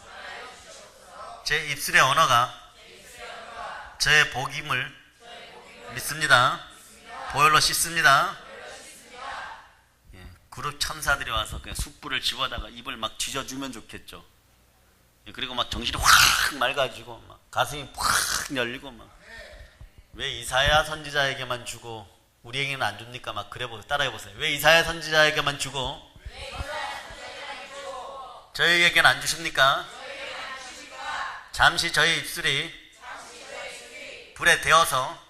S1: 제 입술의 언어가 저의 복임을 믿습니다. 보혈로 씻습니다. 그룹 천사들이 와서 그냥 숯불을 집어다가 입을 막 뒤져주면 좋겠죠. 그리고 막 정신이 확 맑아지고 막 가슴이 확 열리고 막, 왜 이사야 선지자에게만 주고 우리에게는 안 줍니까? 막 그래 보세요. 따라해 보세요. 왜 이사야 선지자에게만 주고 저희에게는 안 주십니까? 잠시 저희 입술이 불에 데워서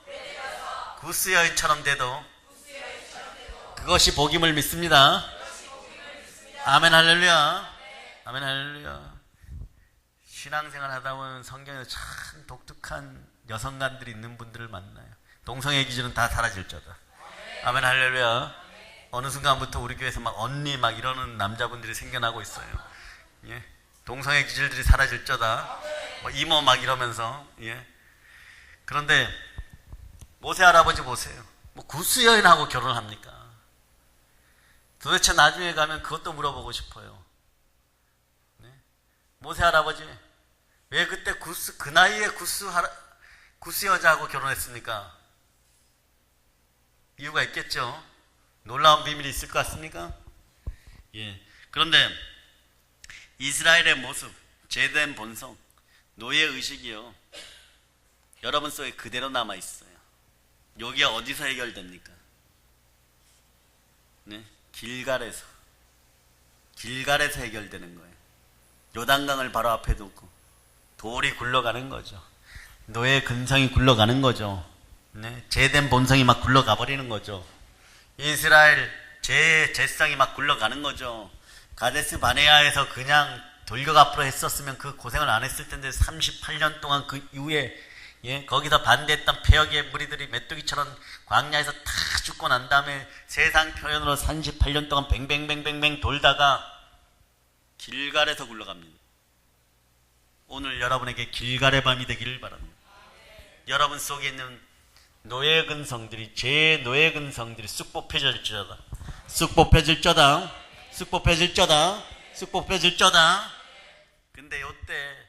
S1: 구스 여인처럼 돼도 그것이 복임을 믿습니다. 아멘 할렐루야. 아멘 할렐루야. 신앙생활 하다 보면 성경에서 참 독특한 여성관들이 있는 분들을 만나요. 동성애 기준은 다 사라질 거다. 아멘 할렐루야. 어느 순간부터 우리 교회에서 막 언니 막 이러는 남자분들이 생겨나고 있어요. 예. 동성애 기질들이 사라질 거다. 뭐 이모 막 이러면서. 예. 그런데 모세 할아버지 보세요. 뭐 구스 여인하고 결혼을 합니까? 도대체 나중에 가면 그것도 물어보고 싶어요. 네? 모세 할아버지, 왜 그때 그 나이에 구스 여자하고 결혼했습니까? 이유가 있겠죠. 놀라운 비밀이 있을 것 같습니까? 예. 그런데 이스라엘의 모습, 제된 본성, 노예의식이요, 여러분 속에 그대로 남아있어요. 여기 어디서 해결됩니까? 네? 길갈에서 해결되는 거예요. 요단강을 바로 앞에 두고 돌이 굴러가는 거죠. 노예 근성이 굴러가는 거죠. 네? 제된 본성이 막 굴러가 버리는 거죠. 이스라엘 제성이 막 굴러가는 거죠. 가데스 바네아에서 그냥 돌격 앞으로 했었으면 그 고생을 안 했을 텐데 38년 동안 그 이후에 거기서 반대했던 폐역의 무리들이 메뚜기처럼 광야에서 다 죽고 난 다음에 세상 표현으로 38년 동안 뱅뱅뱅뱅뱅 돌다가 길갈에서 굴러갑니다. 오늘 여러분에게 길갈의 밤이 되기를 바랍니다. 여러분 속에 있는 노예 근성들이, 제 노예 근성들이 쑥 뽑혀질지어다. 근데 요때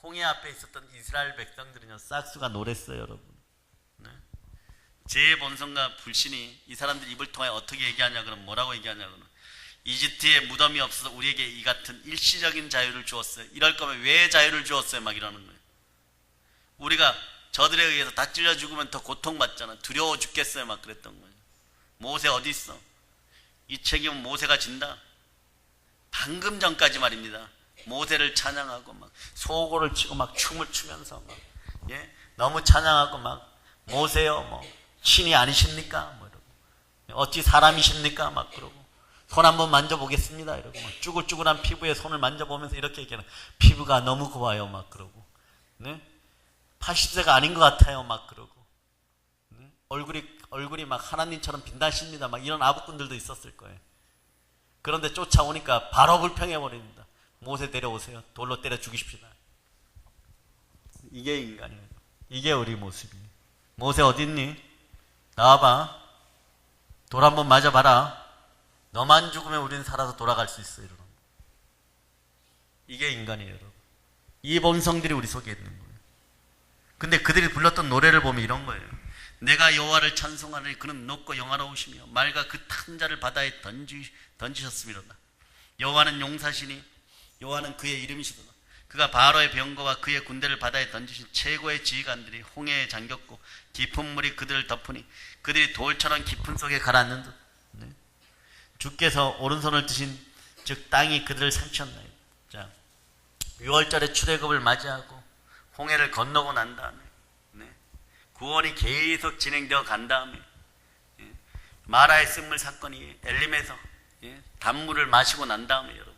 S1: 홍해 앞에 있었던 이스라엘 백성들은요, 싹수가 노랬어요, 여러분. 네? 제 본성과 불신이 이 사람들 입을 통해 어떻게 얘기하냐, 그럼 뭐라고 얘기하냐, 그럼 이집트에 무덤이 없어서 우리에게 이 같은 일시적인 자유를 주었어요. 이럴 거면 왜 자유를 주었어요? 막 이러는 거예요. 우리가 저들에 의해서 다 찔려 죽으면 더 고통받잖아. 두려워 죽겠어요. 막 그랬던 거예요. 모세 어디 있어? 이 책임은 모세가 진다. 방금 전까지 말입니다. 모세를 찬양하고 막 소고를 치고 막 춤을 추면서 막, 너무 찬양하고 막, 모세요, 뭐 신이 아니십니까? 뭐 이러고, 어찌 사람이십니까? 막 그러고, 손 한번 만져보겠습니다. 이러고 막 쭈글쭈글한 피부에 손을 만져보면서 이렇게 얘기하는, 피부가 너무 고와요. 막 그러고, 네? 80세가 아닌 것 같아요. 막 그러고, 네? 얼굴이 막 하나님처럼 빛나십니다. 막 이런 아부꾼들도 있었을 거예요. 그런데 쫓아오니까 바로 불평해버립니다. 모세 데려오세요. 돌로 때려 죽이십시다. 이게 인간이에요. 이게 우리 모습이에요. 모세 어디 있니? 나와봐. 돌 한번 맞아봐라. 너만 죽으면 우리는 살아서 돌아갈 수 있어. 이러는. 이게 인간이에요, 여러분. 이 본성들이 우리 속에 있는 거예요. 근데 그들이 불렀던 노래를 보면 이런 거예요. 내가 여호와를 찬송하노니 그는 높고 영화로우시며 말과 그 탄자를 바다에 던지셨음이로다. 여호와는 용사시니 여호와는 그의 이름이시도다. 그가 바로의 병거와 그의 군대를 바다에 던지신 최고의 지휘관들이 홍해에 잠겼고 깊은 물이 그들을 덮으니 그들이 돌처럼 깊은 속에 가라앉는 듯. 네. 주께서 오른손을 드신 즉 땅이 그들을 삼켰나요. 자, 6월절에 출애굽을 맞이하고 홍해를 건너고 난 다음에, 네, 구원이 계속 진행되어 간 다음에, 마라의 쓴물 사건이 엘림에서 단물을 마시고 난 다음에, 여러분,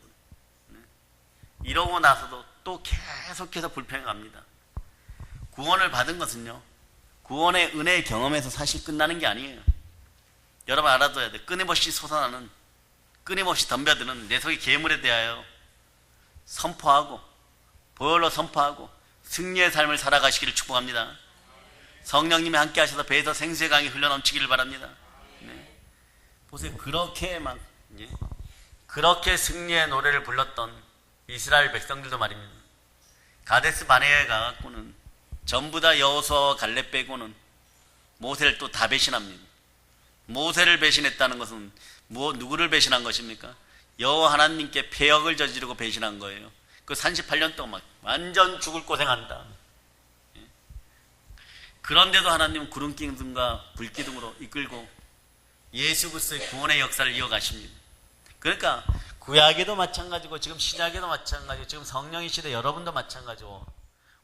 S1: 이러고 나서도 또 계속해서 불평해 갑니다. 구원을 받은 것은요, 구원의 은혜의 경험에서 사실 끝나는 게 아니에요. 여러분 알아둬야 돼. 끊임없이 솟아나는, 끊임없이 덤벼드는 내 속의 괴물에 대하여 선포하고, 보혈로 선포하고 승리의 삶을 살아가시기를 축복합니다. 성령님이 함께 하셔서 배에서 생수의 강이 흘러넘치기를 바랍니다. 네. 보세요. 그렇게 막, 그렇게 승리의 노래를 불렀던 이스라엘 백성들도 말입니다. 가데스 바네아에 가갖고는 전부 다 여호수아와 갈렙 빼고는 모세를 또 다 배신합니다. 모세를 배신했다는 것은 누구를 배신한 것입니까? 여호와 하나님께 패역을 저지르고 배신한 거예요. 그 38년 동안 막 완전 죽을 고생한다. 그런데도 하나님은 구름기둥과 불기둥으로 이끌고 예수 그리스도의 구원의 역사를 이어가십니다. 그러니까 구약에도 마찬가지고 지금 신약에도 마찬가지고 지금 성령의 시대 여러분도 마찬가지고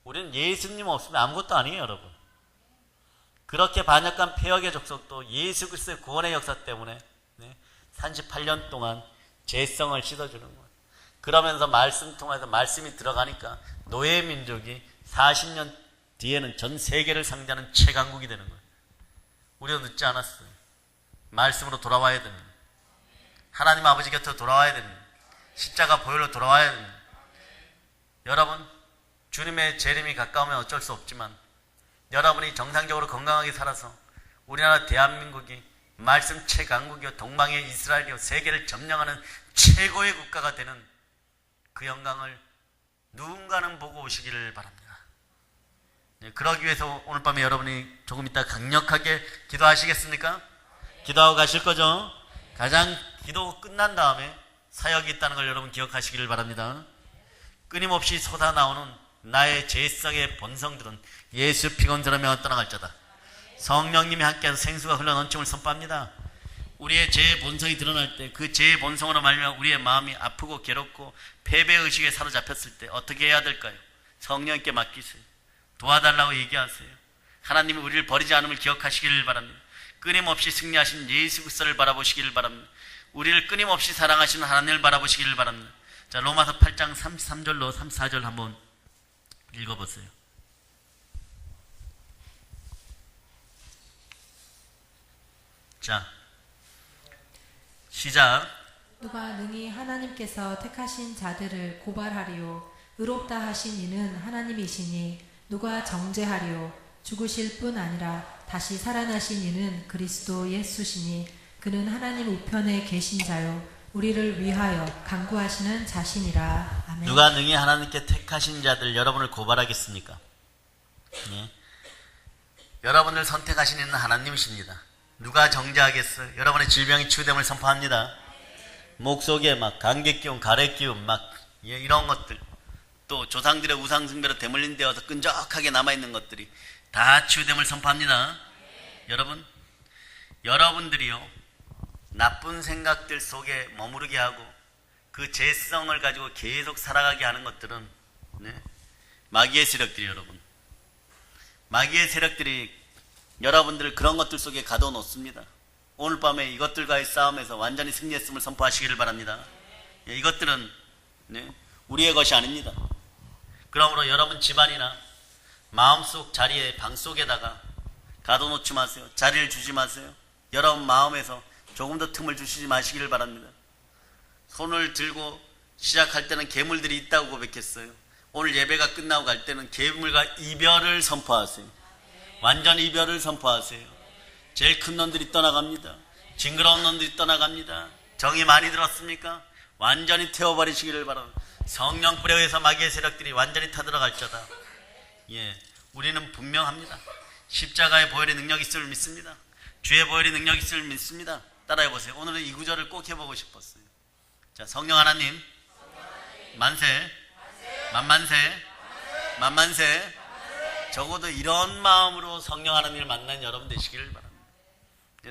S1: 우리는 예수님 없으면 아무것도 아니에요, 여러분. 그렇게 반역한 폐역의 족속도 예수 그리스도의 구원의 역사 때문에 38년 동안 죄성을 씻어주는 거예요. 그러면서 말씀 통해서 말씀이 들어가니까 노예 민족이 40년 뒤에는 전 세계를 상대하는 최강국이 되는 거예요. 우리도 늦지 않았어요. 말씀으로 돌아와야 됩니다. 하나님 아버지 곁으로 돌아와야 됩니다. 십자가 보혈로 돌아와야 됩니다. 여러분, 주님의 재림이 가까우면 어쩔 수 없지만 여러분이 정상적으로 건강하게 살아서 우리나라 대한민국이 말씀 최강국이요 동방의 이스라엘이요 세계를 점령하는 최고의 국가가 되는 그 영광을 누군가는 보고 오시기를 바랍니다. 그러기 위해서 오늘 밤에 여러분이 조금 이따 강력하게 기도하시겠습니까? 기도하고 가실 거죠? 가장 기도 끝난 다음에 사역이 있다는 걸 여러분 기억하시기를 바랍니다. 끊임없이 솟아나오는 나의 죄성의 본성들은 예수 피곤자라며 떠나갈자다. 성령님이 함께해서 생수가 흘러넘침을 선포합니다. 우리의 죄의 본성이 드러날 때 그 죄의 본성으로 말미암아 우리의 마음이 아프고 괴롭고 패배의식에 사로잡혔을 때 어떻게 해야 될까요? 성령님께 맡기세요. 도와달라고 얘기하세요. 하나님이 우리를 버리지 않음을 기억하시기를 바랍니다. 끊임없이 승리하신 예수 그리스도를 바라보시기를 바랍니다. 우리를 끊임없이 사랑하시는 하나님을 바라보시기를 바랍니다. 자, 로마서 8장 33절로 34절 한번 읽어보세요. 자, 시작.
S2: 누가 능히 하나님께서 택하신 자들을 고발하리요 의롭다 하신 이는 하나님이시니 누가 정죄하리요 죽으실 뿐 아니라 다시 살아나신 이는 그리스도 예수시니 그는 하나님 우편에 계신 자요 우리를 위하여 간구하시는 자신이라. 아멘.
S1: 누가 능히 하나님께 택하신 자들 여러분을 고발하겠습니까? 네. 여러분을 선택하신 이는 하나님이십니다. 누가 정죄하겠어요? 여러분의 질병이 치유됨을 선포합니다. 목 속에 막 감기기운, 가래기운 막 이런 것들, 또 조상들의 우상 숭배로 대물림 되어서 끈적하게 남아있는 것들이 다 치유됨을 선포합니다. 여러분, 여러분들이요 나쁜 생각들 속에 머무르게 하고 그 죄성을 가지고 계속 살아가게 하는 것들은 마귀의 세력들이 여러분, 마귀의 세력들이 여러분들을 그런 것들 속에 가둬놓습니다. 오늘 밤에 이것들과의 싸움에서 완전히 승리했음을 선포하시기를 바랍니다. 이것들은 우리의 것이 아닙니다. 그러므로 여러분 집안이나 마음속 자리에 방 속에다가 가둬놓지 마세요. 자리를 주지 마세요. 여러분 마음에서 조금 더 틈을 주시지 마시기를 바랍니다. 손을 들고 시작할 때는 괴물들이 있다고 고백했어요. 오늘 예배가 끝나고 갈 때는 괴물과 이별을 선포하세요. 완전 이별을 선포하세요. 제일 큰 놈들이 떠나갑니다. 징그러운 놈들이 떠나갑니다. 정이 많이 들었습니까? 완전히 태워버리시기를 바랍니다. 성령 뿌려 위에서 마귀의 세력들이 완전히 타들어갈자다. 우리는 분명합니다. 십자가의 보혈의 능력이 있음을 믿습니다. 주의 보혈의 능력이 있음을 믿습니다. 따라해보세요. 오늘은 이 구절을 꼭 해보고 싶었어요. 자, 성령 하나님, 만세, 만만세, 만만세. 적어도 이런 마음으로 성령 하나님을 만난 여러분 되시기를 바랍니다.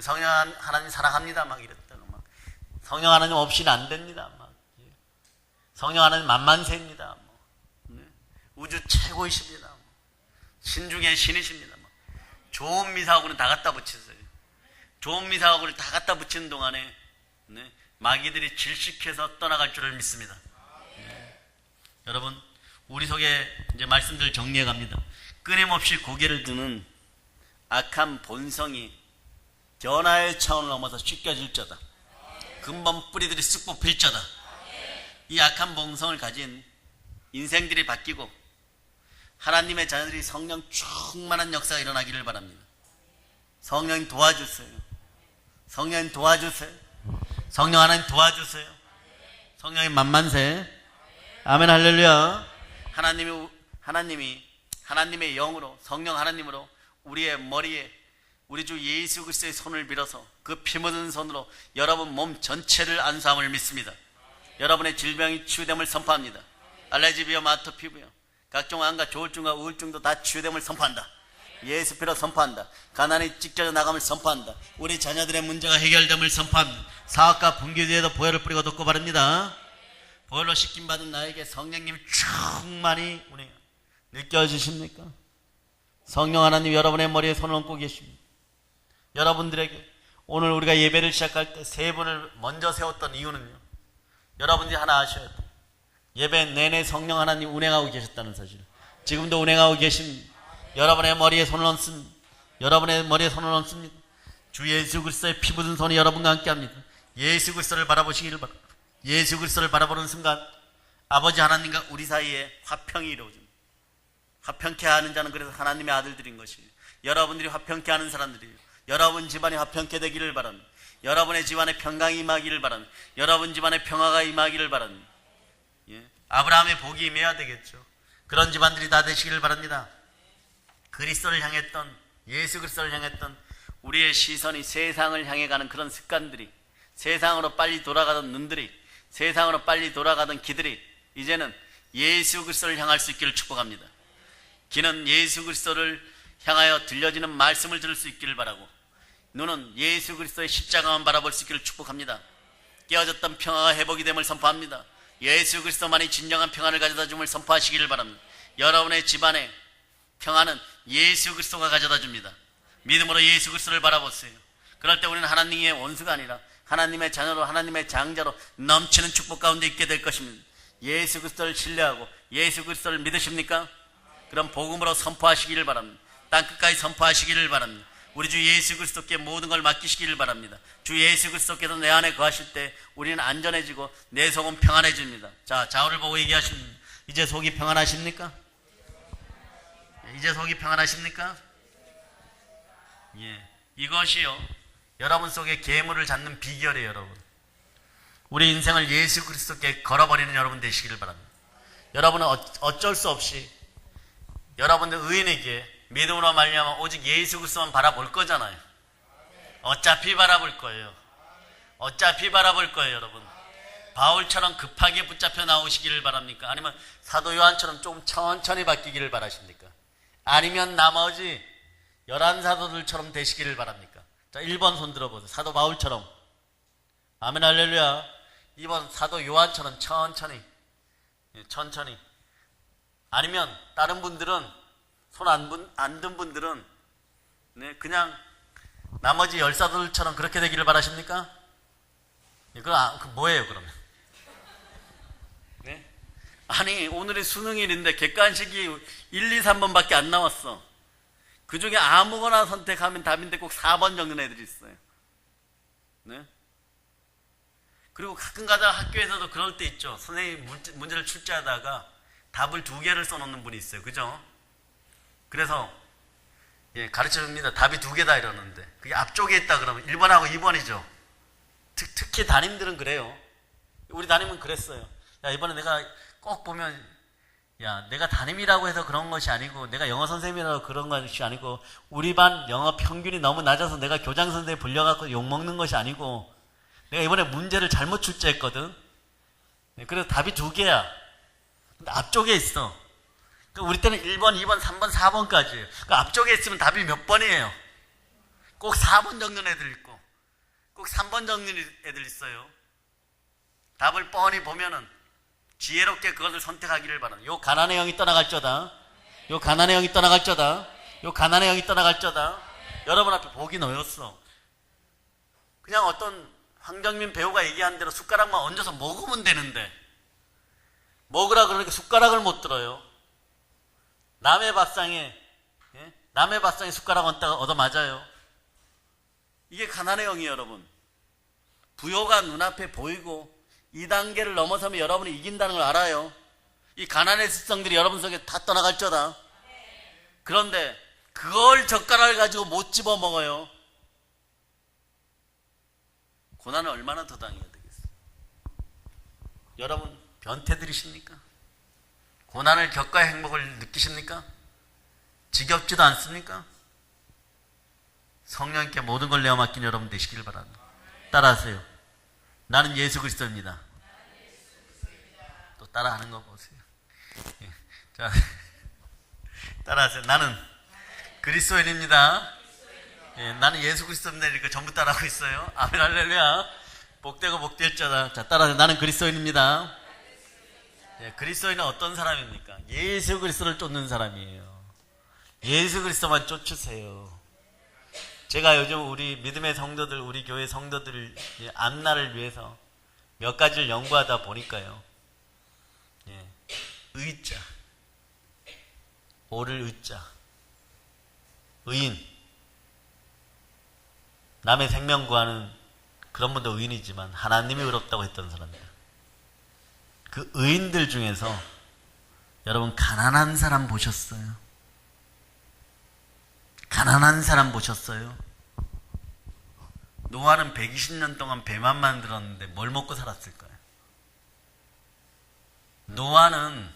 S1: 성령 하나님 사랑합니다 막 이랬다가 막 성령 하나님 없이는 안 됩니다 막 성령 하나님 만만세입니다 우주 최고이십니다 신 중에 신이십니다 좋은 미사하고는 다 갖다 붙이세요. 좋은 미사하고를 다 갖다 붙이는 동안에 마귀들이 질식해서 떠나갈 줄을 믿습니다. 여러분 우리 속에 이제 말씀들 정리해 갑니다. 끊임없이 고개를 드는 악한 본성이 변화의 차원을 넘어서 씻겨질 자다. 근본 뿌리들이 쑥 뽑힐 자다. 이 악한 본성을 가진 인생들이 바뀌고 하나님의 자녀들이 성령 충만한 역사가 일어나기를 바랍니다. 성령님 도와주세요. 성령님 도와주세요. 성령 하나님 도와주세요. 성령님 만만세. 아멘 할렐루야. 하나님의 영으로 성령 하나님으로 우리의 머리에 우리 주 예수 그리스도의 손을 빌어서 그 피 묻은 손으로 여러분 몸 전체를 안수함을 믿습니다. 여러분의 질병이 치유됨을 선포합니다. 알레르기 비염, 아토피 비염, 각종 암과 조울증과 우울증도 다 치유됨을 선포한다. 예수 피로 선포한다. 가난이 찢겨져 나감을 선포한다. 우리 자녀들의 문제가 해결됨을 선포합니다. 사업과 분기대에도 보혈을 뿌리고 돕고 바릅니다. 보혈로 씻김 받은 나에게 성령님 충만히 운행해요. 느껴지십니까? 성령 하나님 여러분의 머리에 손을 얹고 계십니다. 여러분들에게 오늘 우리가 예배를 시작할 때 세 분을 먼저 세웠던 이유는요, 여러분들이 하나 아셔야 돼요. 예배 내내 성령 하나님 운행하고 계셨다는 사실. 지금도 운행하고 계십니다. 여러분의 머리에 손을 얹습니다. 여러분의 머리에 손을 얹습니다. 주 예수 그리스도의 피 묻은 손이 여러분과 함께합니다. 예수 그리스도를 바라보시기를 바랍니다. 예수 그리스도를 바라보는 순간 아버지 하나님과 우리 사이에 화평이 이루어집니다. 화평케 하는 자는 그래서 하나님의 아들들인 것이에요. 여러분들이 화평케 하는 사람들이에요. 여러분 집안이 화평케 되기를 바랍니다. 여러분의 집안에 평강이 임하기를 바랍니다. 여러분 집안에 평화가 임하기를 바랍니다. 예? 아브라함의 복이 임해야 되겠죠. 그런 집안들이 다 되시기를 바랍니다. 그리스도를 향했던, 예수 그리스도를 향했던 우리의 시선이 세상을 향해 가는 그런 습관들이, 세상으로 빨리 돌아가던 눈들이, 세상으로 빨리 돌아가던 기들이 이제는 예수 그리스도를 향할 수 있기를 축복합니다. 귀는 예수 그리스도를 향하여 들려지는 말씀을 들을 수 있기를 바라고, 눈은 예수 그리스도의 십자가만 바라볼 수 있기를 축복합니다. 깨어졌던 평화가 회복이 됨을 선포합니다. 예수 그리스도만이 진정한 평안을 가져다 줌을 선포하시기를 바랍니다. 여러분의 집안에 평안은 예수 그리스도가 가져다 줍니다. 믿음으로 예수 그리스도를 바라보세요. 그럴 때 우리는 하나님의 원수가 아니라 하나님의 자녀로, 하나님의 장자로 넘치는 축복 가운데 있게 될 것입니다. 예수 그리스도를 신뢰하고 예수 그리스도를 믿으십니까? 그럼 복음으로 선포하시기를 바랍니다. 땅끝까지 선포하시기를 바랍니다. 우리 주 예수 그리스도께 모든 걸 맡기시기를 바랍니다. 주 예수 그리스도께서 내 안에 거하실 때 우리는 안전해지고 내 속은 평안해집니다. 자, 좌우를 보고 얘기하십니다. 이제 속이 평안하십니까? 이제 속이 평안하십니까? 예, 이것이요 여러분 속에 계물을 잡는 비결이에요. 여러분, 우리 인생을 예수 그리스도께 걸어버리는 여러분 되시기를 바랍니다. 여러분은 어쩔 수 없이 여러분들 의인에게 믿음으로 말미암아 오직 예수 그리스도만 바라볼 거잖아요. 어차피 바라볼 거예요. 어차피 바라볼 거예요. 여러분, 바울처럼 급하게 붙잡혀 나오시기를 바랍니까? 아니면 사도 요한처럼 좀 천천히 바뀌기를 바라십니까? 아니면 나머지 11사도들처럼 되시기를 바랍니까? 자, 1번 손 들어보세요. 사도 바울처럼, 아멘 할렐루야. 2번 사도 요한처럼 천천히, 천천히. 아니면 다른 분들은, 손 안 든 분들은 그냥 나머지 10사도들처럼 그렇게 되기를 바라십니까? 그럼 뭐예요 그러면? 네? 아니, 오늘이 수능일인데 객관식이 1, 2, 3번밖에 안 나왔어. 그 중에 아무거나 선택하면 답인데 꼭 4번 적는 애들이 있어요. 네? 그리고 가끔가다 학교에서도 그럴 때 있죠. 선생님이 문제를 출제하다가 답을 2개를 써놓는 분이 있어요. 그죠? 그래서 가르쳐줍니다. 답이 2개다 이러는데 그게 앞쪽에 있다 그러면 1번하고 2번이죠. 특히 담임들은 그래요. 우리 담임은 그랬어요. 야, 이번에 내가 꼭 보면, 야, 내가 담임이라고 해서 그런 것이 아니고, 내가 영어 선생님이라고 그런 것이 아니고, 우리 반 영어 평균이 너무 낮아서 내가 교장 선생님 불려갖고 욕먹는 것이 아니고, 내가 이번에 문제를 잘못 출제했거든. 그래서 답이 2개야. 근데 앞쪽에 있어. 우리 때는 1번, 2번, 3번, 4번까지예요. 그 앞쪽에 있으면 답이 몇 번이에요? 꼭 4번 적는 애들 있고, 꼭 3번 적는 애들 있어요. 답을 뻔히 보면은 지혜롭게 그것을 선택하기를 바랍니다. 요 가난의 영이 떠나갈저다. 요 가난의 영이 떠나갈저다. 요 가난의 영이 떠나갈저다. 여러분 앞에 복이 놓였어. 그냥 어떤 황정민 배우가 얘기한 대로 숟가락만 얹어서 먹으면 되는데, 먹으라 그러니까 숟가락을 못 들어요. 남의 밥상에 숟가락 얹다가 얻어맞아요. 이게 가난의 영이에요. 여러분, 부요가 눈앞에 보이고 2단계를 넘어서면 여러분이 이긴다는 걸 알아요. 이 가난의 습성들이 여러분 속에 다 떠나갈저다. 그런데 그걸 젓가락을 가지고 못 집어 먹어요. 고난을 얼마나 더 당해야 되겠어요? 여러분 변태들이십니까? 고난을 겪어야 행복을 느끼십니까? 지겹지도 않습니까? 성령님께 모든 걸 내어 맡긴 여러분 되시기를 바랍니다. 따라하세요. 나는 예수 그리스도입니다. 또 따라하는 거 보세요. 자, 따라하세요. 나는 그리스도인입니다. 나는 예수 그리스도입니다. 이렇게 전부 따라하고 있어요. 아멘 할렐루야. 복되고 복될자다. 자, 따라하세요. 나는 그리스도인입니다. 그리스도인은 어떤 사람입니까? 예수 그리스도를 쫓는 사람이에요. 예수 그리스도만 쫓으세요. 제가 요즘 우리 믿음의 성도들, 우리 교회 성도들 앞날을 위해서 몇 가지를 연구하다 보니까요. 의자, 오를 의자, 의인, 남의 생명 구하는 그런 분도 의인이지만 하나님이 의롭다고 했던 사람들. 그 의인들 중에서 여러분 가난한 사람 보셨어요? 가난한 사람 보셨어요? 노아는 120년 동안 배만 만들었는데 뭘 먹고 살았을까요? 노아는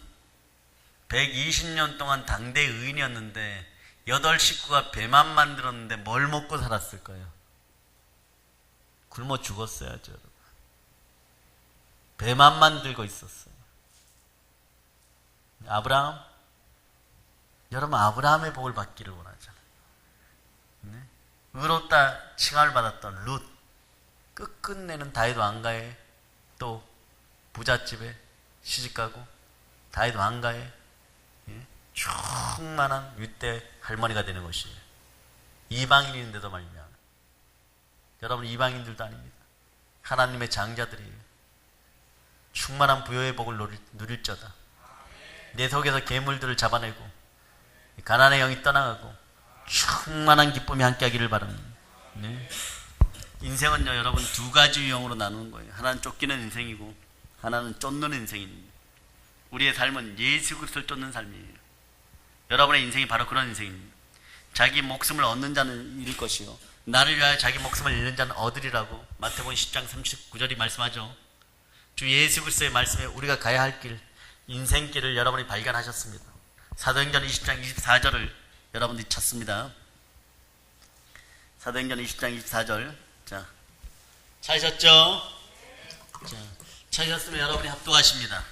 S1: 120년 동안 당대 의인이었는데 8 식구가 배만 만들었는데 뭘 먹고 살았을까요? 굶어 죽었어야죠, 여러분. 배만 만들고 있었어요. 아브라함? 여러분, 아브라함의 복을 받기를 원하잖아요. 네? 의롭다 칭함을 받았던 룻, 끝끝내는 다윗 왕가에, 또 부잣집에 시집가고 다윗 왕가에 충만한 윗대 할머니가 되는 것이에요. 이방인인데도 말이야. 여러분, 이방인들도 아닙니다. 하나님의 장자들이에요. 충만한 부여의 복을 누릴 자다. 내 속에서 괴물들을 잡아내고 가난의 영이 떠나가고 충만한 기쁨이 함께하기를 바랍니다. 네. 인생은요, 여러분, 2가지 유형으로 나누는 거예요. 하나는 쫓기는 인생이고 하나는 쫓는 인생입니다. 우리의 삶은 예수 그리스도를 쫓는 삶이에요. 여러분의 인생이 바로 그런 인생입니다. 자기 목숨을 얻는 자는 잃을 것이요, 나를 위하여 자기 목숨을 잃는 자는 얻으리라고 마태복음 10장 39절이 말씀하죠. 주 예수 그리스도의 말씀에 우리가 가야 할 길, 인생길을 여러분이 발견하셨습니다. 사도행전 20장 24절을 여러분들이 찾습니다. 사도행전 20장 24절. 자, 찾으셨죠? 자, 찾으셨으면 여러분이 합독하십니다.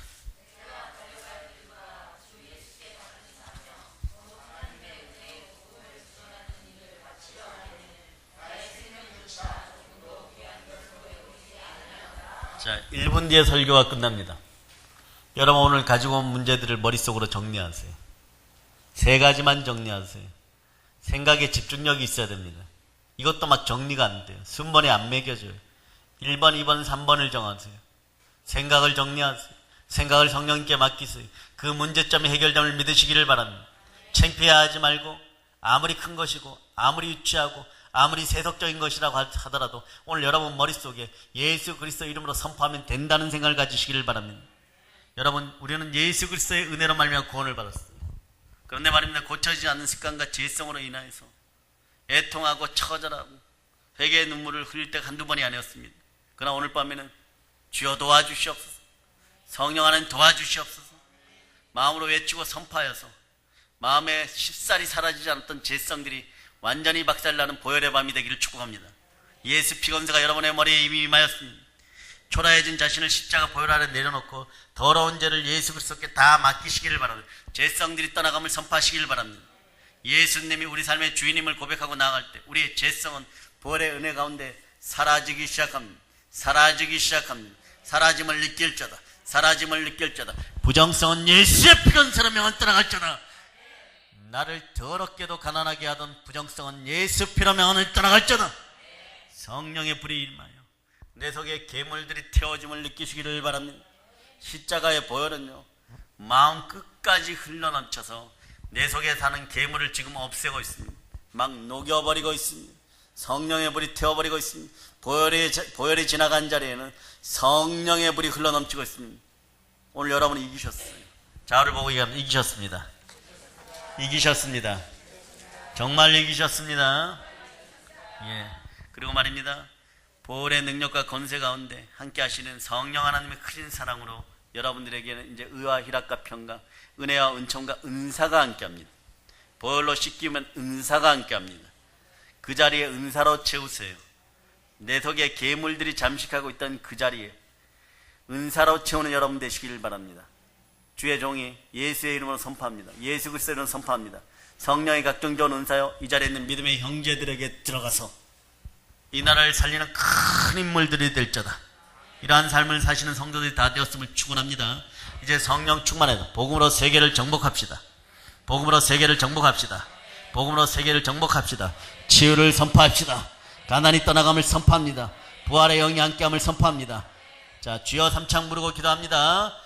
S1: 자, 1분 뒤에 설교가 끝납니다. 여러분, 오늘 가지고 온 문제들을 머릿속으로 정리하세요. 3가지만 정리하세요. 생각에 집중력이 있어야 됩니다. 이것도 막 정리가 안 돼요. 순번에 안 매겨져요. 1번, 2번, 3번을 정하세요. 생각을 정리하세요. 생각을 성령님께 맡기세요. 그 문제점의 해결점을 믿으시기를 바랍니다. 창피해하지 말고, 아무리 큰 것이고 아무리 유치하고 아무리 세속적인 것이라고 하더라도 오늘 여러분 머릿속에 예수 그리스도 이름으로 선포하면 된다는 생각을 가지시기를 바랍니다. 여러분, 우리는 예수 그리스도의 은혜로 말미암아 구원을 받았어요. 그런데 말입니다, 고쳐지지 않는 습관과 죄성으로 인하여서 애통하고 처절하고 회개의 눈물을 흘릴 때가 한두 번이 아니었습니다. 그러나 오늘 밤에는 주여 도와주시옵소서, 성령 하나님 도와주시옵소서, 마음으로 외치고 선포하여서 마음에 쉽사리 사라지지 않았던 죄성들이 완전히 박살나는 보혈의 밤이 되기를 축복합니다. 예수 피검사가 여러분의 머리에 이미 임하였습니다. 초라해진 자신을 십자가 보혈 아래 내려놓고 더러운 죄를 예수 그리스도께 다 맡기시기를 바랍니다. 죄성들이 떠나감을 선포하시기를 바랍니다. 예수님이 우리 삶의 주인임을 고백하고 나아갈 때 우리의 죄성은 보혈의 은혜 가운데 사라지기 시작합니다. 사라지기 시작합니다. 사라짐을 느낄 자다. 사라짐을 느낄 자다. 부정성은 예수의 피검사로 명을 떠나갈 자다. 나를 더럽게도 가난하게 하던 부정성은 예수 피로 명을 떠나갈 자다. 성령의 불이 임하여 내 속에 괴물들이 태워짐을 느끼시기를 바랍니다. 십자가의 보혈은요, 마음 끝까지 흘러넘쳐서 내 속에 사는 괴물을 지금 없애고 있습니다. 막 녹여버리고 있습니다. 성령의 불이 태워버리고 있습니다. 보혈이 지나간 자리에는 성령의 불이 흘러넘치고 있습니다. 오늘 여러분이 이기셨어요. 자우를 보고 얘기하면 이기셨습니다. 이기셨습니다. 정말 이기셨습니다. 예. 그리고 말입니다, 보혈의 능력과 권세 가운데 함께 하시는 성령 하나님의 크신 사랑으로 여러분들에게는 이제 의와 희락과 평강, 은혜와 은총과 은사가 함께 합니다. 보혈로 씻기면 은사가 함께 합니다. 그 자리에 은사로 채우세요. 내 속에 괴물들이 잠식하고 있던 그 자리에 은사로 채우는 여러분 되시기를 바랍니다. 주의 종이 예수의 이름으로 선포합니다. 예수 그리스도의 이름으로 선포합니다. 성령의 각종 좋은 은사요, 이 자리에 있는 믿음의 형제들에게 들어가서 이 나라를 살리는 큰 인물들이 될 자다. 이러한 삶을 사시는 성도들이 다 되었음을 축원합니다. 이제 성령 충만해서 복음으로 세계를 정복합시다. 복음으로 세계를 정복합시다. 복음으로 세계를 정복합시다. 치유를 선포합시다. 가난이 떠나감을 선포합니다. 부활의 영이 함께함을 선포합니다. 자, 주여 삼창 부르고 기도합니다.